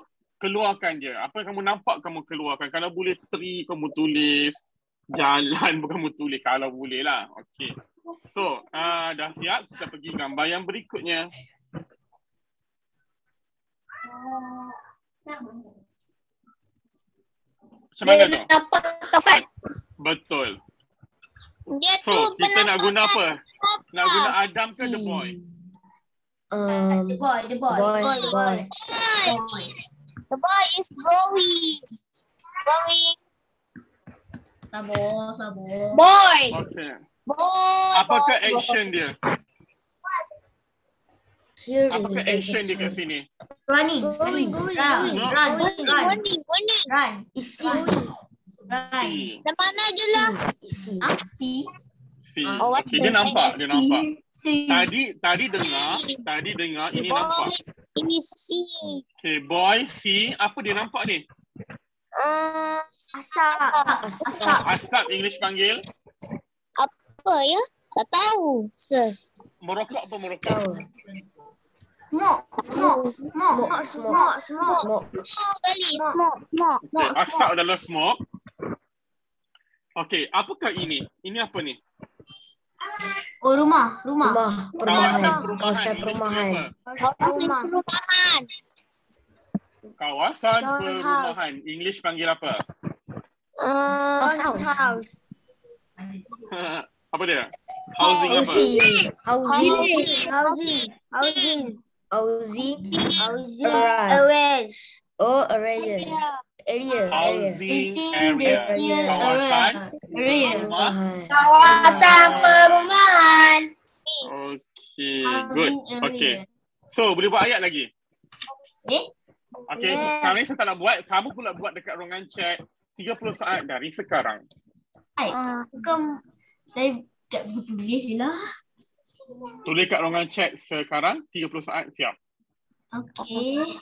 keluarkan je. Apa yang kamu nampak kamu keluarkan. Kalau boleh tree kamu tulis, jalan pun kamu tulis kalau boleh lah. Okay. So, dah siap, kita pergi gambar yang berikutnya. Macam mana tu? Nampak Taufan. Betul. Dia So, kita nak guna apa? Nak guna Adam ke the boy? The boy. Boy. The boy is growing. Sabar. Boy. Okay. Boy. Apakah action dia? Here Apakah is action dia kat sini? Running. See. Run. Is C. Dah mana je lah. see. C. Okay, dia nampak. Tadi dengar ini nampak. Ini C. Okay, boy C. Apa dia nampak ni? Asap English panggil. Apa ya? Tak tahu. Sir. Merokok apa merokok? Smoke. Smoke kali. Smoke. Okay, asap adalah smoke. Okay, apakah ini? Ini apa ni? Oh, rumah. Kawasan perumahan. Kawasan perumahan. English panggil apa? House. Apa dia? Housing apa? Housing. Arrange. Area. Housing area. Kawasan perumahan. Okay, good. Okay. So, boleh buat ayat lagi? Okay, sekarang ni saya tak nak buat. Kamu pula buat dekat ruangan chat 30 saat dari sekarang. Bukan saya tak tulis je lah. Tulis kat ruangan chat sekarang 30 saat siap. Okay.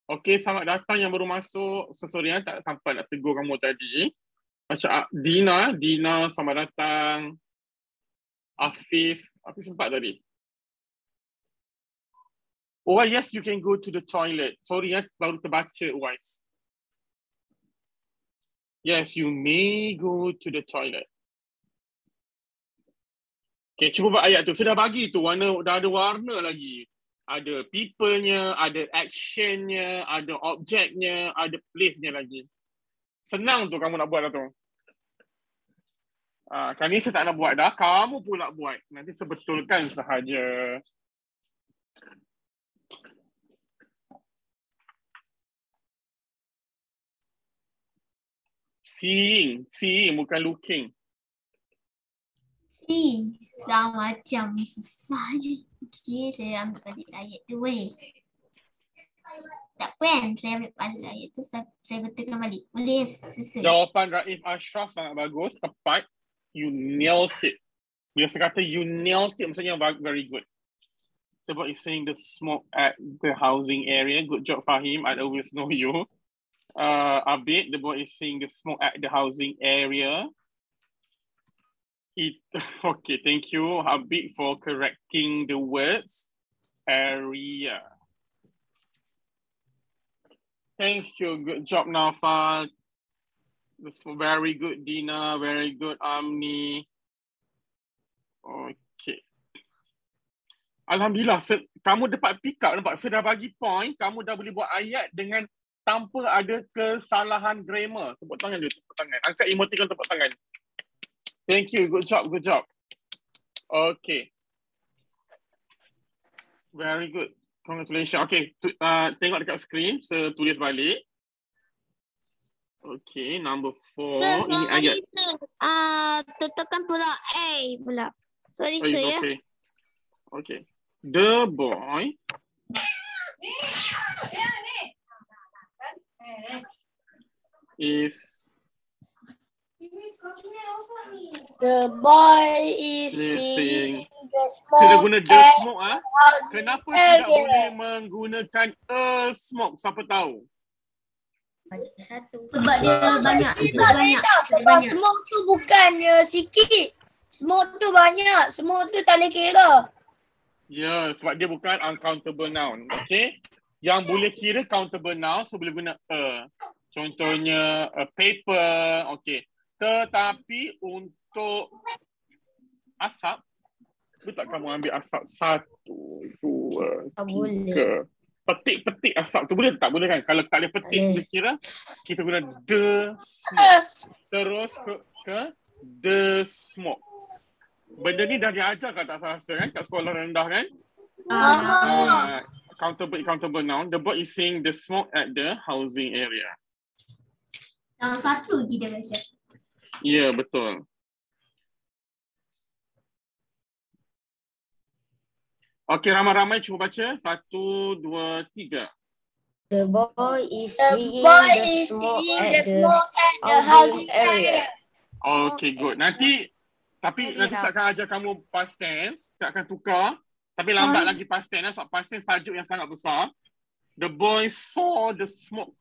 Okay, selamat datang yang baru masuk. Sorry tak sampai nak tegur kamu tadi. Macam Dina selamat datang. Afif sempat tadi. Oh yes, you can go to the toilet. Sorry baru terbaca Uwais. Yes, you may go to the toilet. Okay, cuba buat ayat tu. Saya dah bagi tu, dah ada warna lagi. Ada people-nya, ada action-nya, ada object-nya, ada place-nya lagi. Senang tu kamu nak buat dah tu. Kali ni saya tak nak buat dah, kamu pula buat. Nanti sebetulkan sahaja. Seeing bukan looking. See. Macam susah je. Okay, saya ambil balik ayat tu Tak apa kan, saya ambil balik ayat tu, saya betulkan balik. Boleh selesai. Jawapan Raif Ashraf sangat bagus, tepat. You nailed it. Bila saya kata you nailed it, maksudnya very good. The boy is saying the smoke at the housing area. Good job, Fahim. I always know you. Abid, the boy is saying the smoke at the housing area. Okay, thank you, Habib, for correcting the words. Area. Thank you. Good job, Naufal. That's very good, Dina. Very good, Amni. Okay. Alhamdulillah, kamu dapat pick up, nampak? Saya dah bagi point, kamu dah boleh buat ayat dengan tanpa ada kesalahan grammar. Tepuk tangan je, tepuk tangan. Angkat emoticon tepuk tangan. Thank you. Good job. Okay. Very good. Congratulations. Okay. Tengok dekat screen. Saya tulis balik. Okay. Number 4. Ini ayat. Tekan pula A pula. Sorry, Oh, ya. Okay. The boy is seeing the kita smoke. guna the smoke Kenapa tidak boleh menggunakan a smoke? Siapa tahu? Ada satu. Sebab dia banyak. Sebab banyak. Sebab smoke tu bukannya sikit. Smoke tu banyak. Smoke tu tak boleh kira. Ya, sebab dia bukan uncountable noun. Okay. Yang boleh kira countable noun, so boleh guna a. Contohnya a paper. Okay. Tetapi untuk asap, betul tak kamu ambil asap 1, 2, Tak 3. boleh. Petik-petik asap tu boleh tak? Boleh kan? Kalau tak boleh petik, Boleh. kita kira kita guna the smoke. Terus ke the smoke. Benda ni dah diajar kat tak rasa kan? Kat sekolah rendah kan? Countable noun. The boy is seeing the smoke at the housing area. Yang satu kita baca. Ya, betul. Okey, ramai-ramai cuba baca. 1, 2, 3. The boy is The seeing boy the is smoke seeing at the the smoke at the housing housing area. area. Okay, good. Nanti saya akan ajar kamu past tense. Saya akan tukar. Tapi lambat lagi past tense. Sebab past tense tajuk yang sangat besar. The boy saw the smoke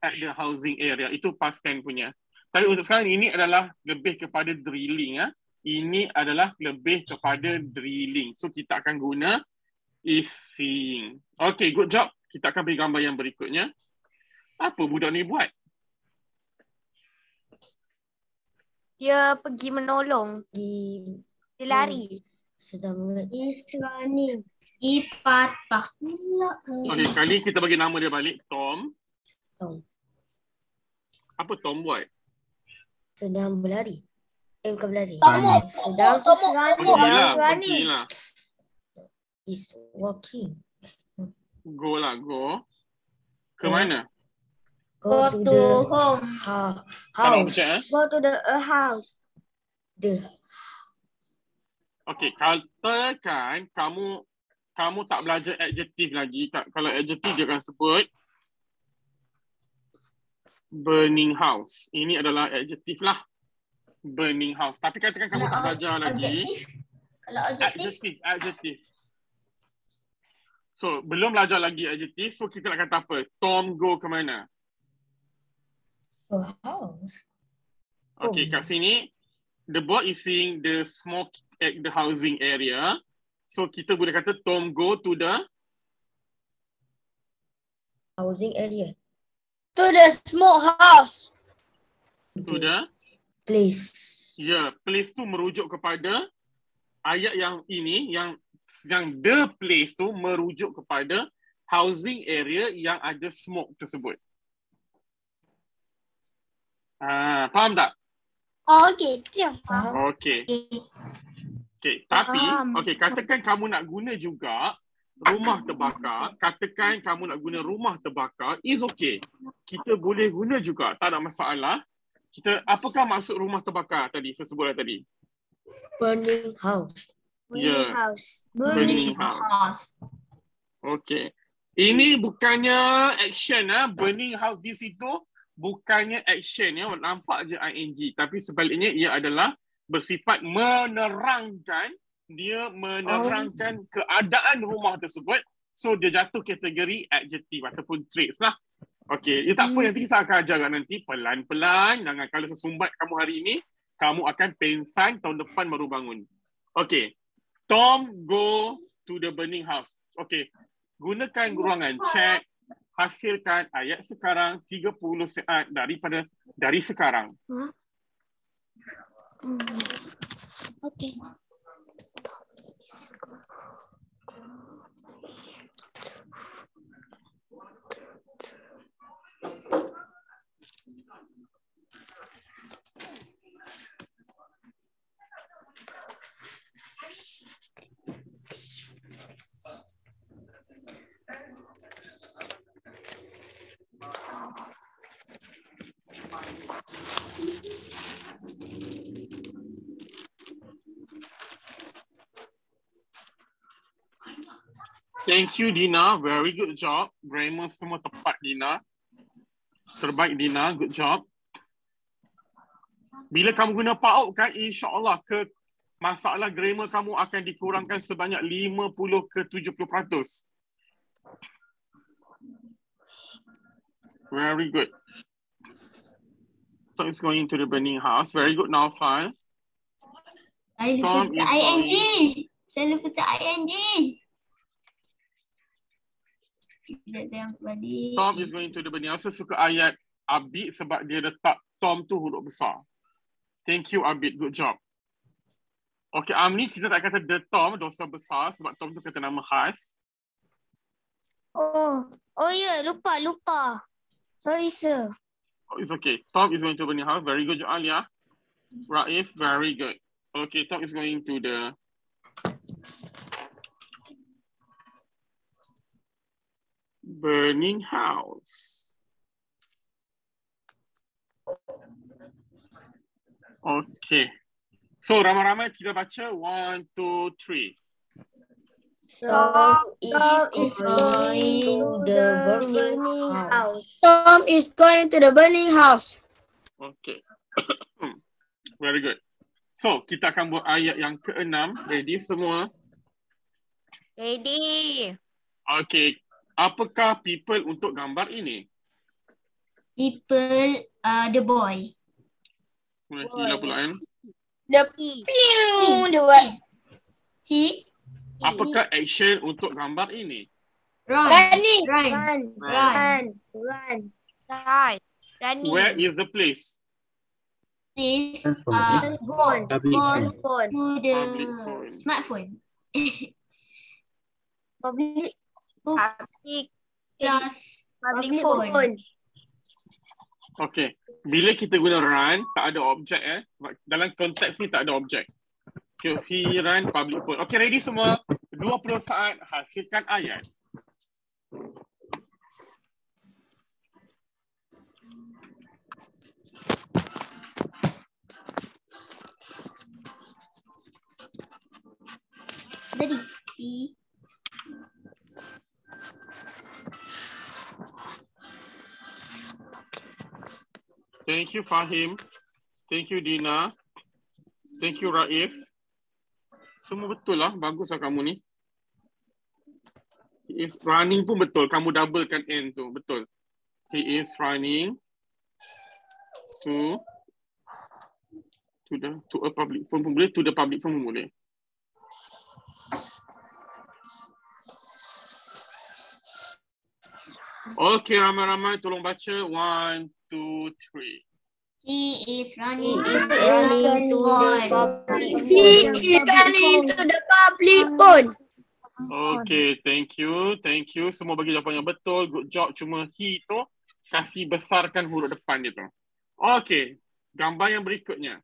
at the housing area. Itu past tense punya. Tapi untuk sekarang ini adalah lebih kepada drilling. Ini adalah lebih kepada drilling. So kita akan guna is seeing. Okay, good job. Kita akan beri gambar yang berikutnya. Apa budak ni buat? Dia pergi menolong. Dia lari. Sedang mengerti. Is running. Ipatah. Okay, kali kita bagi nama dia balik. Tom. Tom. Apa Tom buat? Sedang berlari. Bukan berlari. Pergilah. Is walking. Go lah, go. Ke mana? Go to the home. Kalau house. macam Go to the house. The okay, katakan kamu tak belajar adjektif lagi. Kalau adjektif dia akan sebut burning house. Ini adalah adjektif lah. Burning house. Tapi katakan kamu tak belajar lagi. Kalau Adjektif. So, belum belajar lagi adjektif. So, kita nak kata apa? Tom go ke mana? house. Okay, kat sini. The boy is seeing the smoke at the housing area. So, kita boleh kata Tom go to the Housing area. To the smoke house. to the Place. ya, place tu merujuk kepada ayat yang ini yang the place tu merujuk kepada housing area yang ada smoke tersebut. Faham tak? Okay, tiang. Okey. Okey, tapi okey, katakan kamu nak guna juga rumah terbakar, katakan kamu nak guna rumah terbakar, is okay. Kita boleh guna juga, tak ada masalah. Apakah maksud rumah terbakar tadi, saya sebutlah tadi? Burning house. Ya. House. Burning house. Okey. Ini bukannya action burning house di situ bukannya action nampak je ing, tapi sebaliknya ia adalah bersifat menerangkan, dia menerangkan keadaan rumah tersebut. So dia jatuh kategori adjektif ataupun traits lah. Okey, tak apa, nanti saya akan ajar nanti pelan-pelan. Jangan kalau sesumbat kamu hari ini, kamu akan pensan tahun depan baru bangun. Okey. Tom go to the burning house. Okey. Gunakan ruangan chat, hasilkan ayat sekarang 30 saat dari sekarang. Okay. Thank you, Dina. Very good job. Grammar semua tepat, Dina. Terbaik, Dina. Good job. Bila kamu guna PAUK kan, insyaAllah masalah grammar kamu akan dikurangkan sebanyak 50 ke 70%. Very good. Tom is going to the burning house. Very good, Naufal. Saya lupa Tom letak is ING. going. Saya lupa letak ING. Sekejap saya angkat balik. Tom is going to the burning house. Saya suka ayat Abid sebab dia letak Tom tu huruf besar. Thank you, Abid. Good job. Okay, Amni, kita tak kata the Tom, dosa besar sebab Tom tu kata nama khas. Oh ya, lupa. Sorry, sir. Oh, it's okay. Tom is going to burning house. Very good, Alia. Raif, very good. Okay, Tom is going to the burning house. Okay. So, ramai-ramai kita baca 1, 2, 3. Tom is going to the burning house. Tom is going to the burning house. Okay. Very good. So, kita akan buat ayat yang ke-6. Ready semua? Ready. Okay. Apakah people untuk gambar ini? People, the boy. Gila pula kan? The pew, the what? He, Apakah action untuk gambar ini? run. Running. Run. Right. Running. Where is the place? Please, Phone. go Public phone. to the Public phone. smartphone. Public Plus Public phone. Okay. Bila kita guna run, tak ada objek Dalam konteks ni tak ada objek. Okay, he run public phone. Okay, ready semua? 20 saat hasilkan ayat. Ready. P. Thank you, Fahim. Thank you, Dina. Thank you, Raif. Semua betul lah. Bagus lah kamu ni. He is running pun betul. Kamu doublekan N tu. Betul. He is running to a public phone pun boleh. To the public phone pun boleh. Okay, ramai-ramai tolong baca. 1, 2, 3. He is running. to the public He is running to the public phone. Okay, thank you. Thank you. Semua bagi jawapan yang betul. Good job. Cuma he tu kasih besarkan huruf depan dia tu. Okay, gambar yang berikutnya.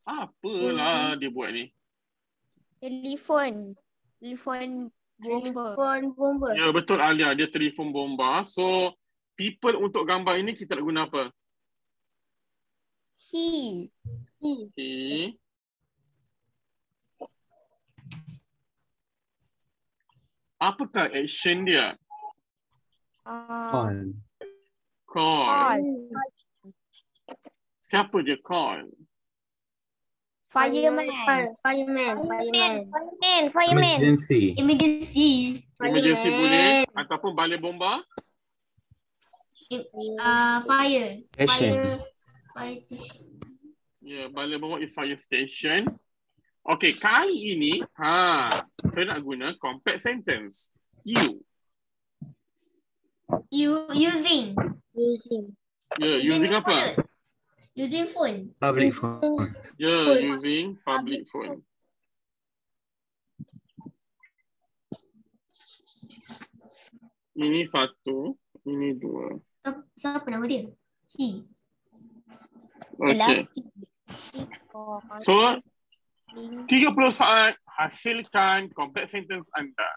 Apalah dia buat ni? Telefon bomba. Ya, betul Alia. Dia telefon bomba. So, people untuk gambar ini kita nak guna apa? He. Apakah action dia? Call. Call. Siapa dia call? Fireman. Emergency. Emergency. Emergency boleh. Ataupun balai bomba. Fire. Station. Fire station. Ya, balai bomba is fire station. Okay, kali ini, saya nak guna compact sentence. Using. Ya, using apa? Using phone. Public phone. Ya, using public phone. Ini satu, ini dua. Siapa nama dia? He. Okay. So, 30 saat hasilkan compact sentence anda.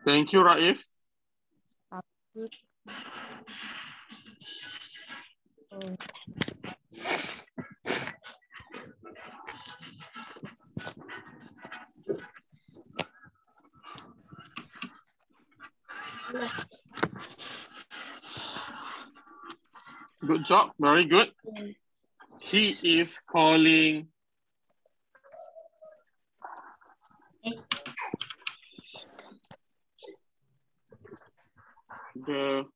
Thank you, Raif. Good job. Very good. He is calling the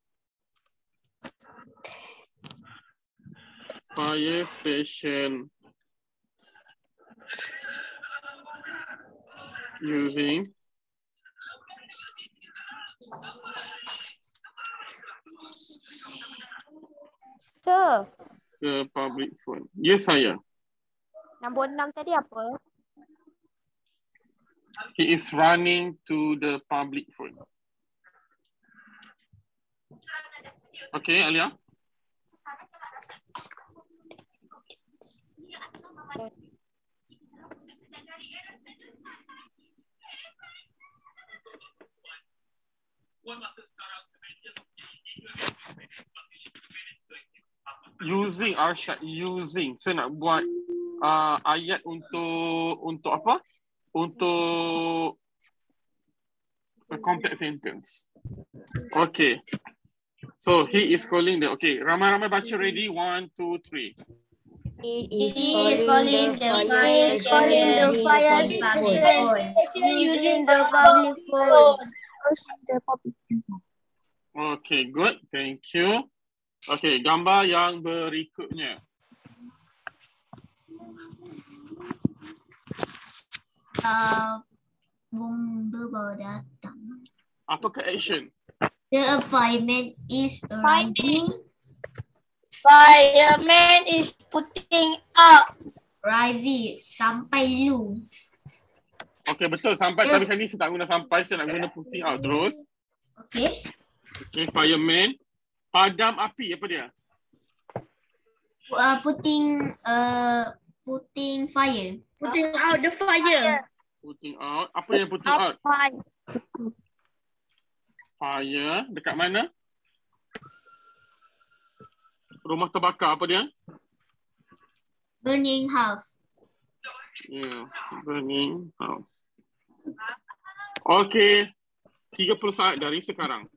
fire station using Sir, the public phone. Yes, saya. nombor 6 tadi apa? He is running to the public phone. Okay, Alia. Using Arsyad, using. Saya nak buat ayat untuk apa? Untuk a complex sentence. Okay. So he is calling the. Okay, ramai-ramai baca ready. 1, 2, 3. He is calling the fire station using the public phone. Okay, good. Thank you. Okay, gambar yang berikutnya. Bomba baru datang. Apakah action? The fireman is arriving. Fireman is putting out. Arriving. Sampai lu. Okay, betul. Sampai tapi kali ni saya tak guna sampai. Saya nak guna putting out terus. Okay. Okay, fireman. Padam api, apa dia? Putting fire. Putting out the fire. Putting out. Apa yang putting out? Fire. Dekat mana? Rumah terbakar, apa dia? Burning house. Yeah, burning house. Okay. 30 saat dari sekarang.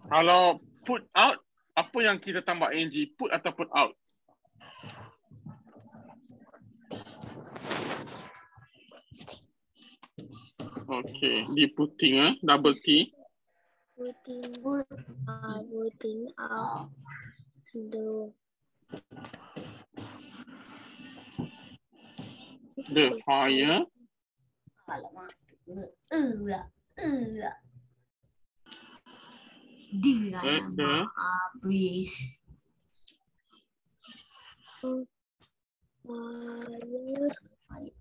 Kalau put out, apa yang kita tambah ing? Put atau put out? Okay, di putting double T. Putting out The fire. Alamak. Dia nama habis.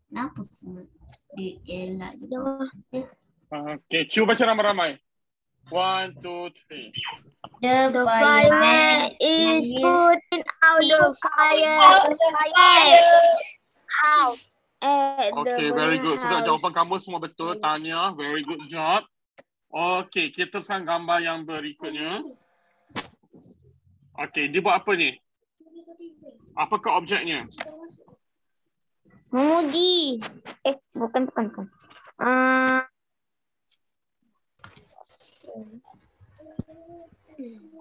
Kenapa semua dia elak juga? Okay, cuba baca ramai-ramai. 1, 2, 3. The fireman is putting out the fire House. Okay, very good. Sudah jawapan kamu semua betul, Tanya. Very good job. Okay, kita teruskan gambar yang berikutnya. Okay, dia buat apa ni? Apakah objeknya? Menguji. Bukan.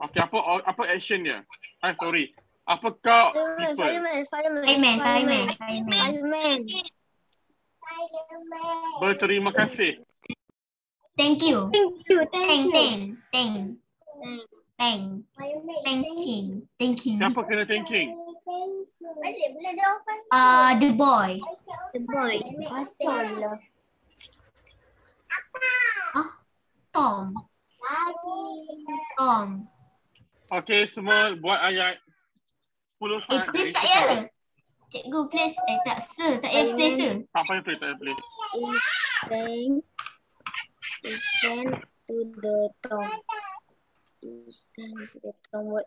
Okay, apa action dia? Sorry. Apakah people? Fireman. Berterima kasih. Thank you. Thanking. Siapa kena thanking? The boy. Tom. Okay, semua buat ayat 10 saat. Please tak ya? Cikgu please. Tak sir. Tak ya please sir. Tak payah please. Stand to the top. Stand to the top. What?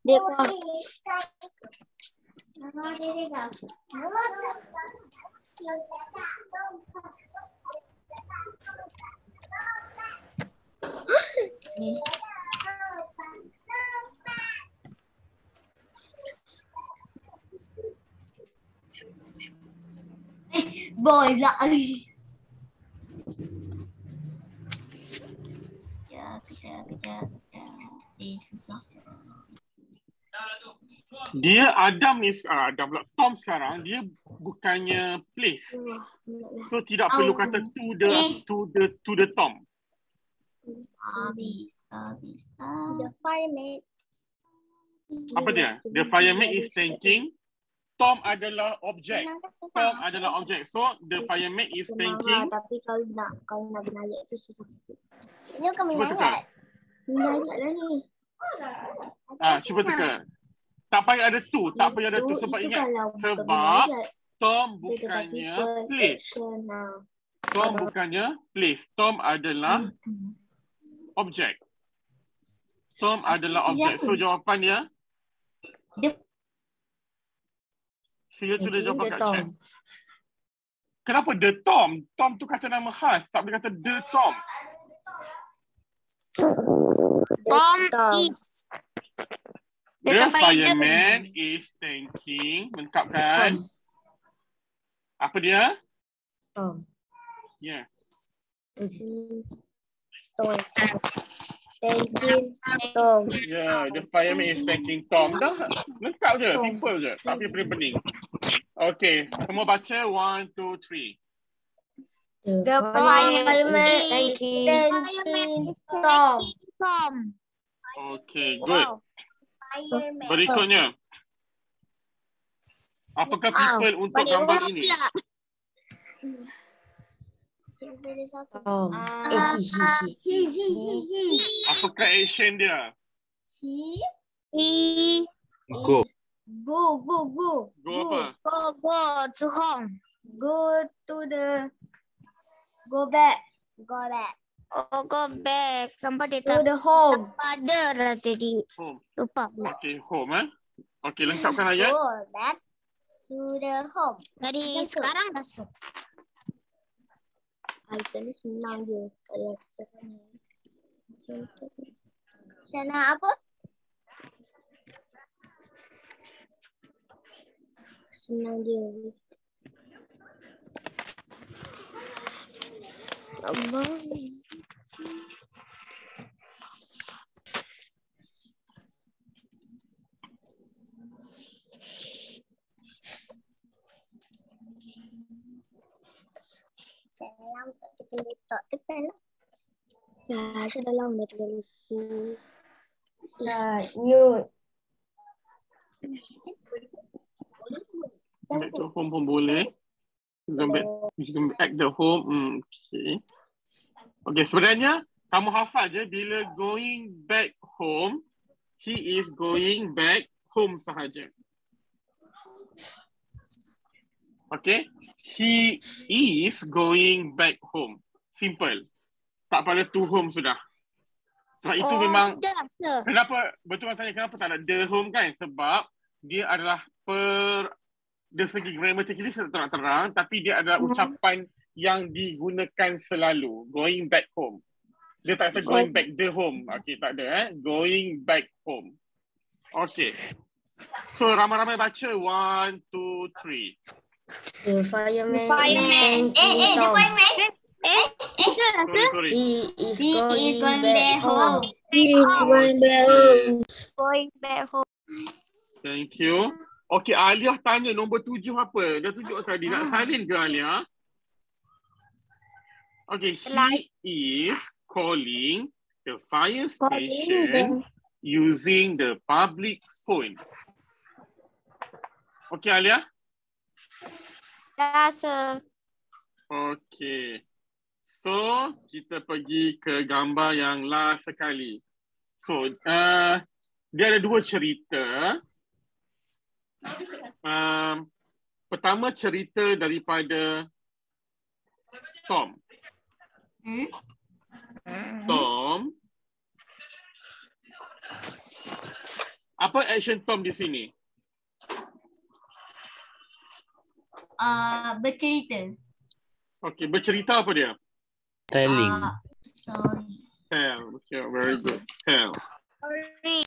Dia kau. Boy pula. Kejap. Susah. Dia Adam ni Adam pula. Tom sekarang dia bukannya place. So tidak perlu kata to the Tom. Habis. The fireman. Apa dia? The fireman is thinking. Tom adalah objek. Tom adalah objek. So the fireman is thinking. Tapi kalau nak benayat tu susah sikit. Ini bukan Cuba tukar. Benayat lah ni. Cuba tukar. Tak payah ada tu. Tak payah ada tu. Sebab ingat. Sebab Tom bukannya place. Tom bukannya place. Tom adalah objek. Tom adalah objek. So jawapannya. Sila tulis jawapan kat chat. Kenapa the Tom? Tom tu kata nama khas. Tak boleh kata the Tom. Tom is. The fireman is thinking. Lengkapkan. Apa dia? Tom. Yes. Thanking Tom. Yeah, the fireman is thanking Tom. Dah lengkap je. Simple je. Tak payah pening-pening. Okay. Semua baca. 1, 2, 3. The fireman is thanking Tom. Okay, good. Berikutnya. Apakah people untuk gambar ini? Tom. Apakah action dia? Go. Go apa? Go to home. Go back. Oh, go back. Sampai dia To the home. Pada lah tadi. Home. Lupa pula. Okay, home Okay, lengkapkan ayat. Go back to the home. Jadi sekarang dah Item ni senang je. Kalau senang apa? Senang je. Allah. Sayang kita letak tekan lah. Saya dalam material itu. Mute. Back to home pun boleh. You can act the home. Okay, sebenarnya kamu hafal je bila going back home, he is going back home sahaja. Okay. He is going back home. Simple. Tak pada to home sudah. Sebab itu memang. Kenapa? Betul tanya kenapa tak ada the home kan? Sebab dia adalah dari segi grammatically terang-terang, tapi dia adalah ucapan yang digunakan selalu. Going back home. Dia tak kata going back the home. Okay, tak ada. Going back home. Okay. So ramai-ramai baca 1, 2, 3. The fireman is thanking Tom. Sorry. He is going back home. Going back home. Thank you. Okay, Alia tanya nombor 7 apa? Dah tunjuk tadi. Nak salin ke Alia? Okay, he is calling the fire station using the public phone. Okay, Alia? Dah, sir. Okay. So, kita pergi ke gambar yang last sekali. So, dia ada 2 cerita. Pertama cerita daripada Tom. Tom Apa action Tom di sini? Bercerita. Okay, bercerita apa dia? Telling. Sorry. Tell. Okay, very good. Tell. Sorry.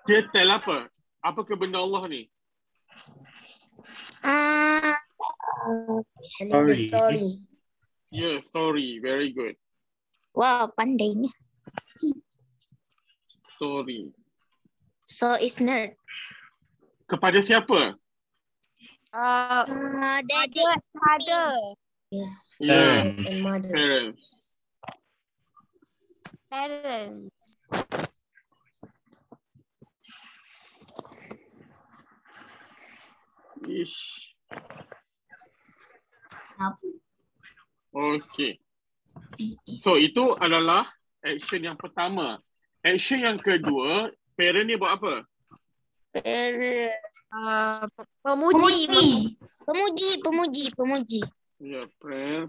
Dia tell apa? Apa ke benda Allah ni? Telling the story. Yeah, story. Very good. Wow, pandainya. Story. So it's nerd. Kepada siapa? Daddy. Father. Yes. Yeah. And mother. Parents. Parents. Ish. Apa? Okay. So itu adalah action yang pertama. Action yang kedua, parent ni buat apa? Memuji. Pemuji. Ya,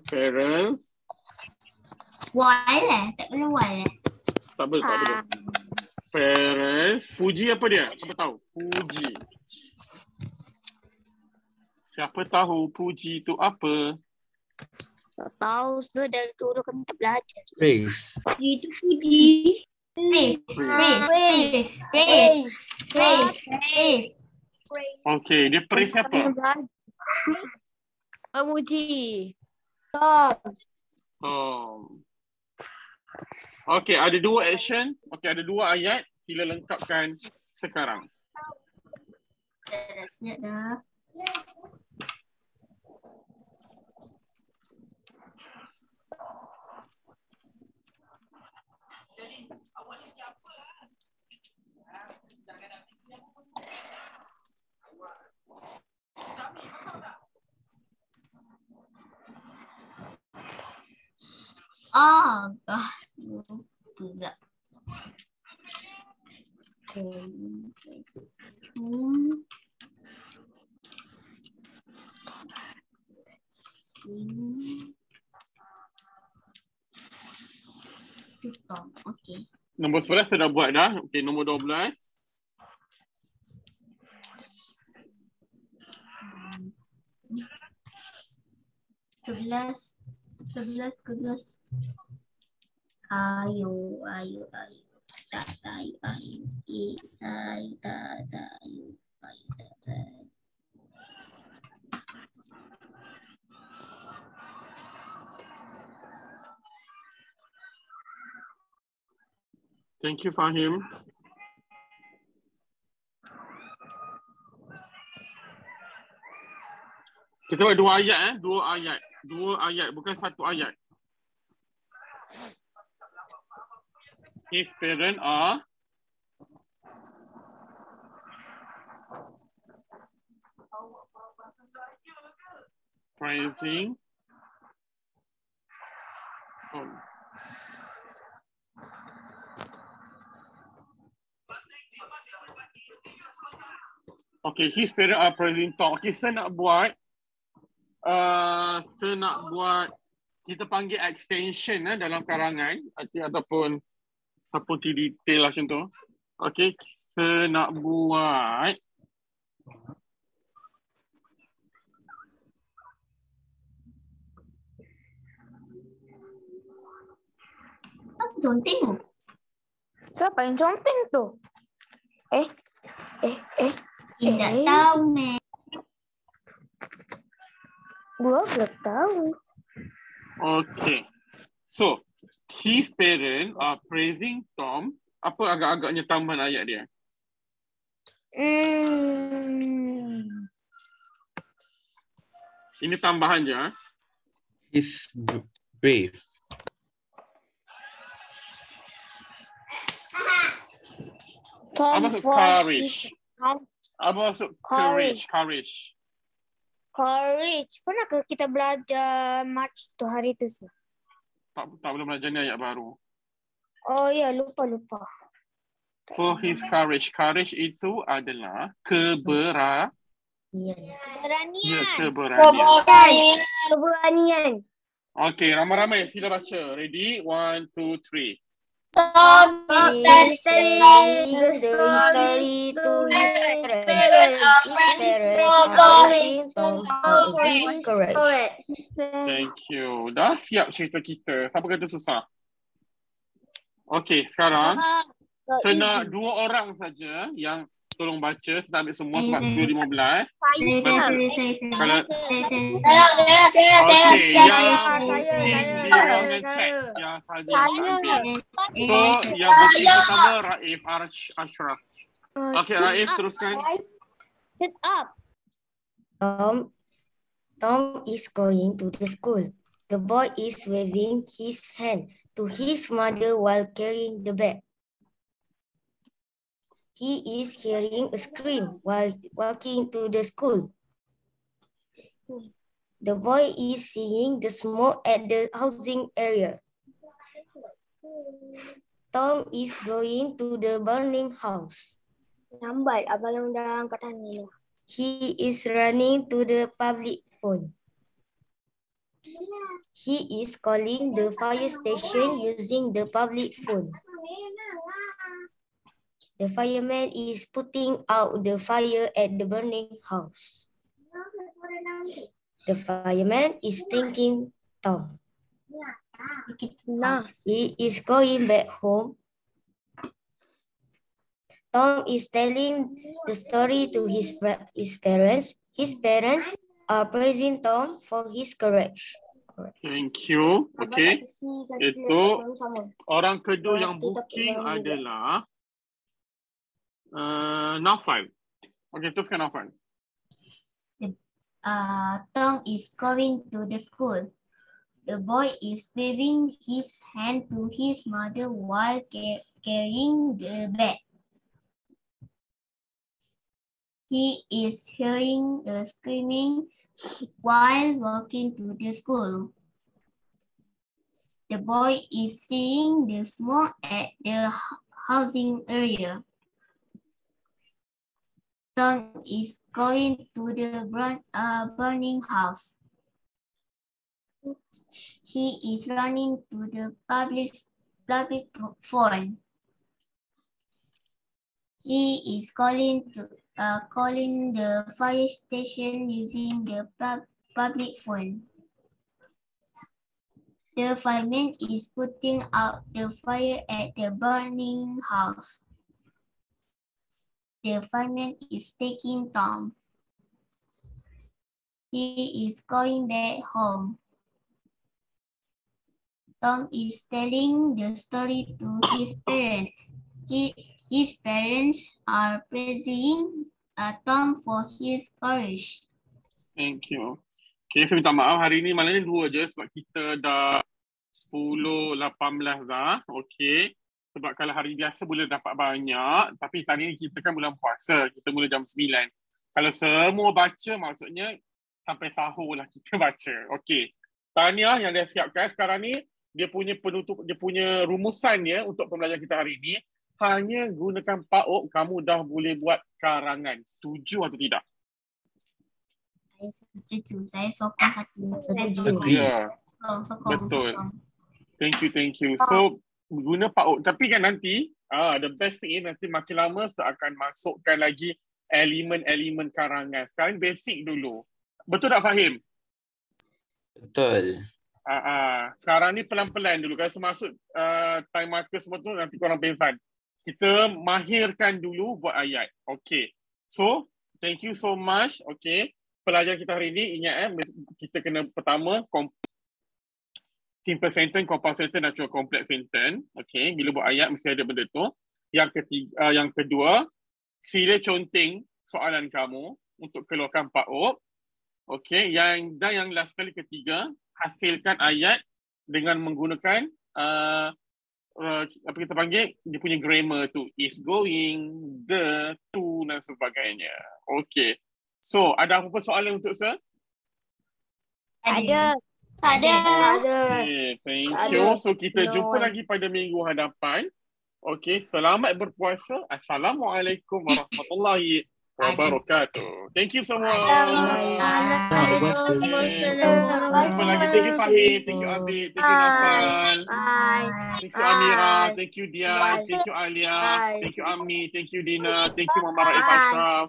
parents. Why lah? Tak perlu why lah. Tak boleh. Parents. Puji apa dia? Siapa tahu? Puji. Siapa tahu puji itu apa? Tak tahu, so dari dulu kan tak belajar. Praise. Itu puji. Praise. Okay, dia praise apa? Memuji. Okay, ada dua action. Okay, ada dua ayat. Sila lengkapkan sekarang. Dah siap dah. Lupa pula. Okay. Nombor 11 saya dah buat dah. Okay, nombor 12. Sebelas. Ayo. Thank you, Fahim. Kita buat dua ayat. Dua ayat, bukan satu ayat. His parents are praising Tom. Okay, his parents are praising Tom. Okay, saya nak buat kita panggil extension dalam karangan ataupun seperti detail macam tu. Okay, saya nak buat Conteng tu. Siapa yang conteng tu? Tidak tahu, Mek. Gua belum tahu. Okay. So, his parents are praising Tom. Apa agak-agaknya tambahan ayat dia? Ini tambahan je. He's brave. Tom Apa maksud for courage? his Apa maksud courage? Courage. Pernah ke kita belajar March tu hari tu? Tak boleh belajar ni ayat baru. Oh ya, lupa. For his courage. Courage itu adalah keberanian. Keberanian. Okay, ramai-ramai sila baca. Ready? 1, 2, 3. Tom is telling telling the the story to his parents. His parents Tom are praising Tom for his courage. Thank you. Dah siap cerita kita. Siapa kata susah? Okey, sekarang saya nak 2 orang saja yang tolong baca. Kita ambil semua sebab 10.15. Kalau okey, yang di ruangan chat yang saja ambil. So, yang bukti pertama Raif Ashraf. Okey, Raif teruskan. Sit up. Tom is going to the school. The boy is waving his hand to his mother while carrying the bag. He is hearing a scream while walking to the school. The boy is seeing the smoke at the housing area. Tom is going to the burning house. Lambat abang dah angkat tangan ni. He is running to the public phone. He is calling the fire station using the public phone. The fireman is putting out the fire at the burning house. The fireman is thanking Tom. He is going back home. Tom is telling the story to his parents. His parents are praising Tom for his courage. Thank you. Okay. Itu orang kedua yang booking adalah Naufal. Okay, teruskan Naufal. Tom is going to the school. The boy is waving his hand to his mother while carrying the bag. He is hearing the screaming while walking to the school. The boy is seeing the smoke at the housing area. Tom is going to the burning house. He is running to the public phone. He is calling the fire station using the public phone. The fireman is putting out the fire at the burning house. The fireman is taking Tom. He is going back home. Tom is telling the story to his parents. His parents are praising Tom for his courage. Thank you. Okay, saya minta maaf hari ni malam ni 2 je sebab kita dah 10.18 dah. Okay. Sebab kalau hari biasa boleh dapat banyak, tapi tadi ni kita kan bulan puasa, kita mula jam 9. Kalau semua baca, maksudnya sampai sahur lah kita baca. Okey. Tahniah yang dah siapkan sekarang ni, dia punya penutup, dia punya rumusannya untuk pembelajaran kita hari ni, hanya gunakan PAOK, kamu dah boleh buat karangan. Setuju atau tidak? Saya setuju. Saya sokong hati. Setuju. Ya. Sokong. Betul. Thank you. So, guna PAOK. Tapi kan nanti, the best thing nanti makin lama saya akan masukkan lagi elemen-elemen karangan. Sekarang basic dulu. Betul tak Fahim? Betul. Sekarang ni pelan-pelan dulu. Kalau masuk time marker semua tu, nanti korang pengsan. Kita mahirkan dulu buat ayat. Okay. So, thank you so much. Okay. Pelajaran kita hari ni, ingat kita kena pertama, simple sentence, compound sentence, natural complex sentence. Okay, bila buat ayat mesti ada benda tu. Yang kedua, sila conteng soalan kamu untuk keluarkan PAOK. Okay, yang last kali ketiga, hasilkan ayat dengan menggunakan apa kita panggil, dia punya grammar tu, is going, the, to dan sebagainya. Okay, so ada apa-apa soalan untuk saya? Ada. Okay, thank you. So kita jumpa lagi pada minggu hadapan. Okay, selamat berpuasa. Assalamualaikum warahmatullahi wabarakatuh. Thank you semua. Assalamualaikum Jumpa lagi. Thank you Fahim, thank you Abid, thank you Naufal, thank you Amira, thank you Dian, thank you Alia, thank you Amni, thank you Dina, thank you Muhammad Raif Ashraf,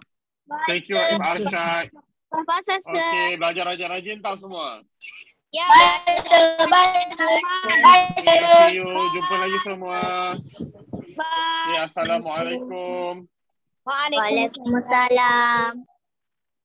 thank you Raif Arshad. Okay, belajar rajin-rajin tau semua. Bye, sir. Bye, sir. Bye, sir. See you. Jumpa lagi semua. Okay, Assalamualaikum. Waalaikumsalam.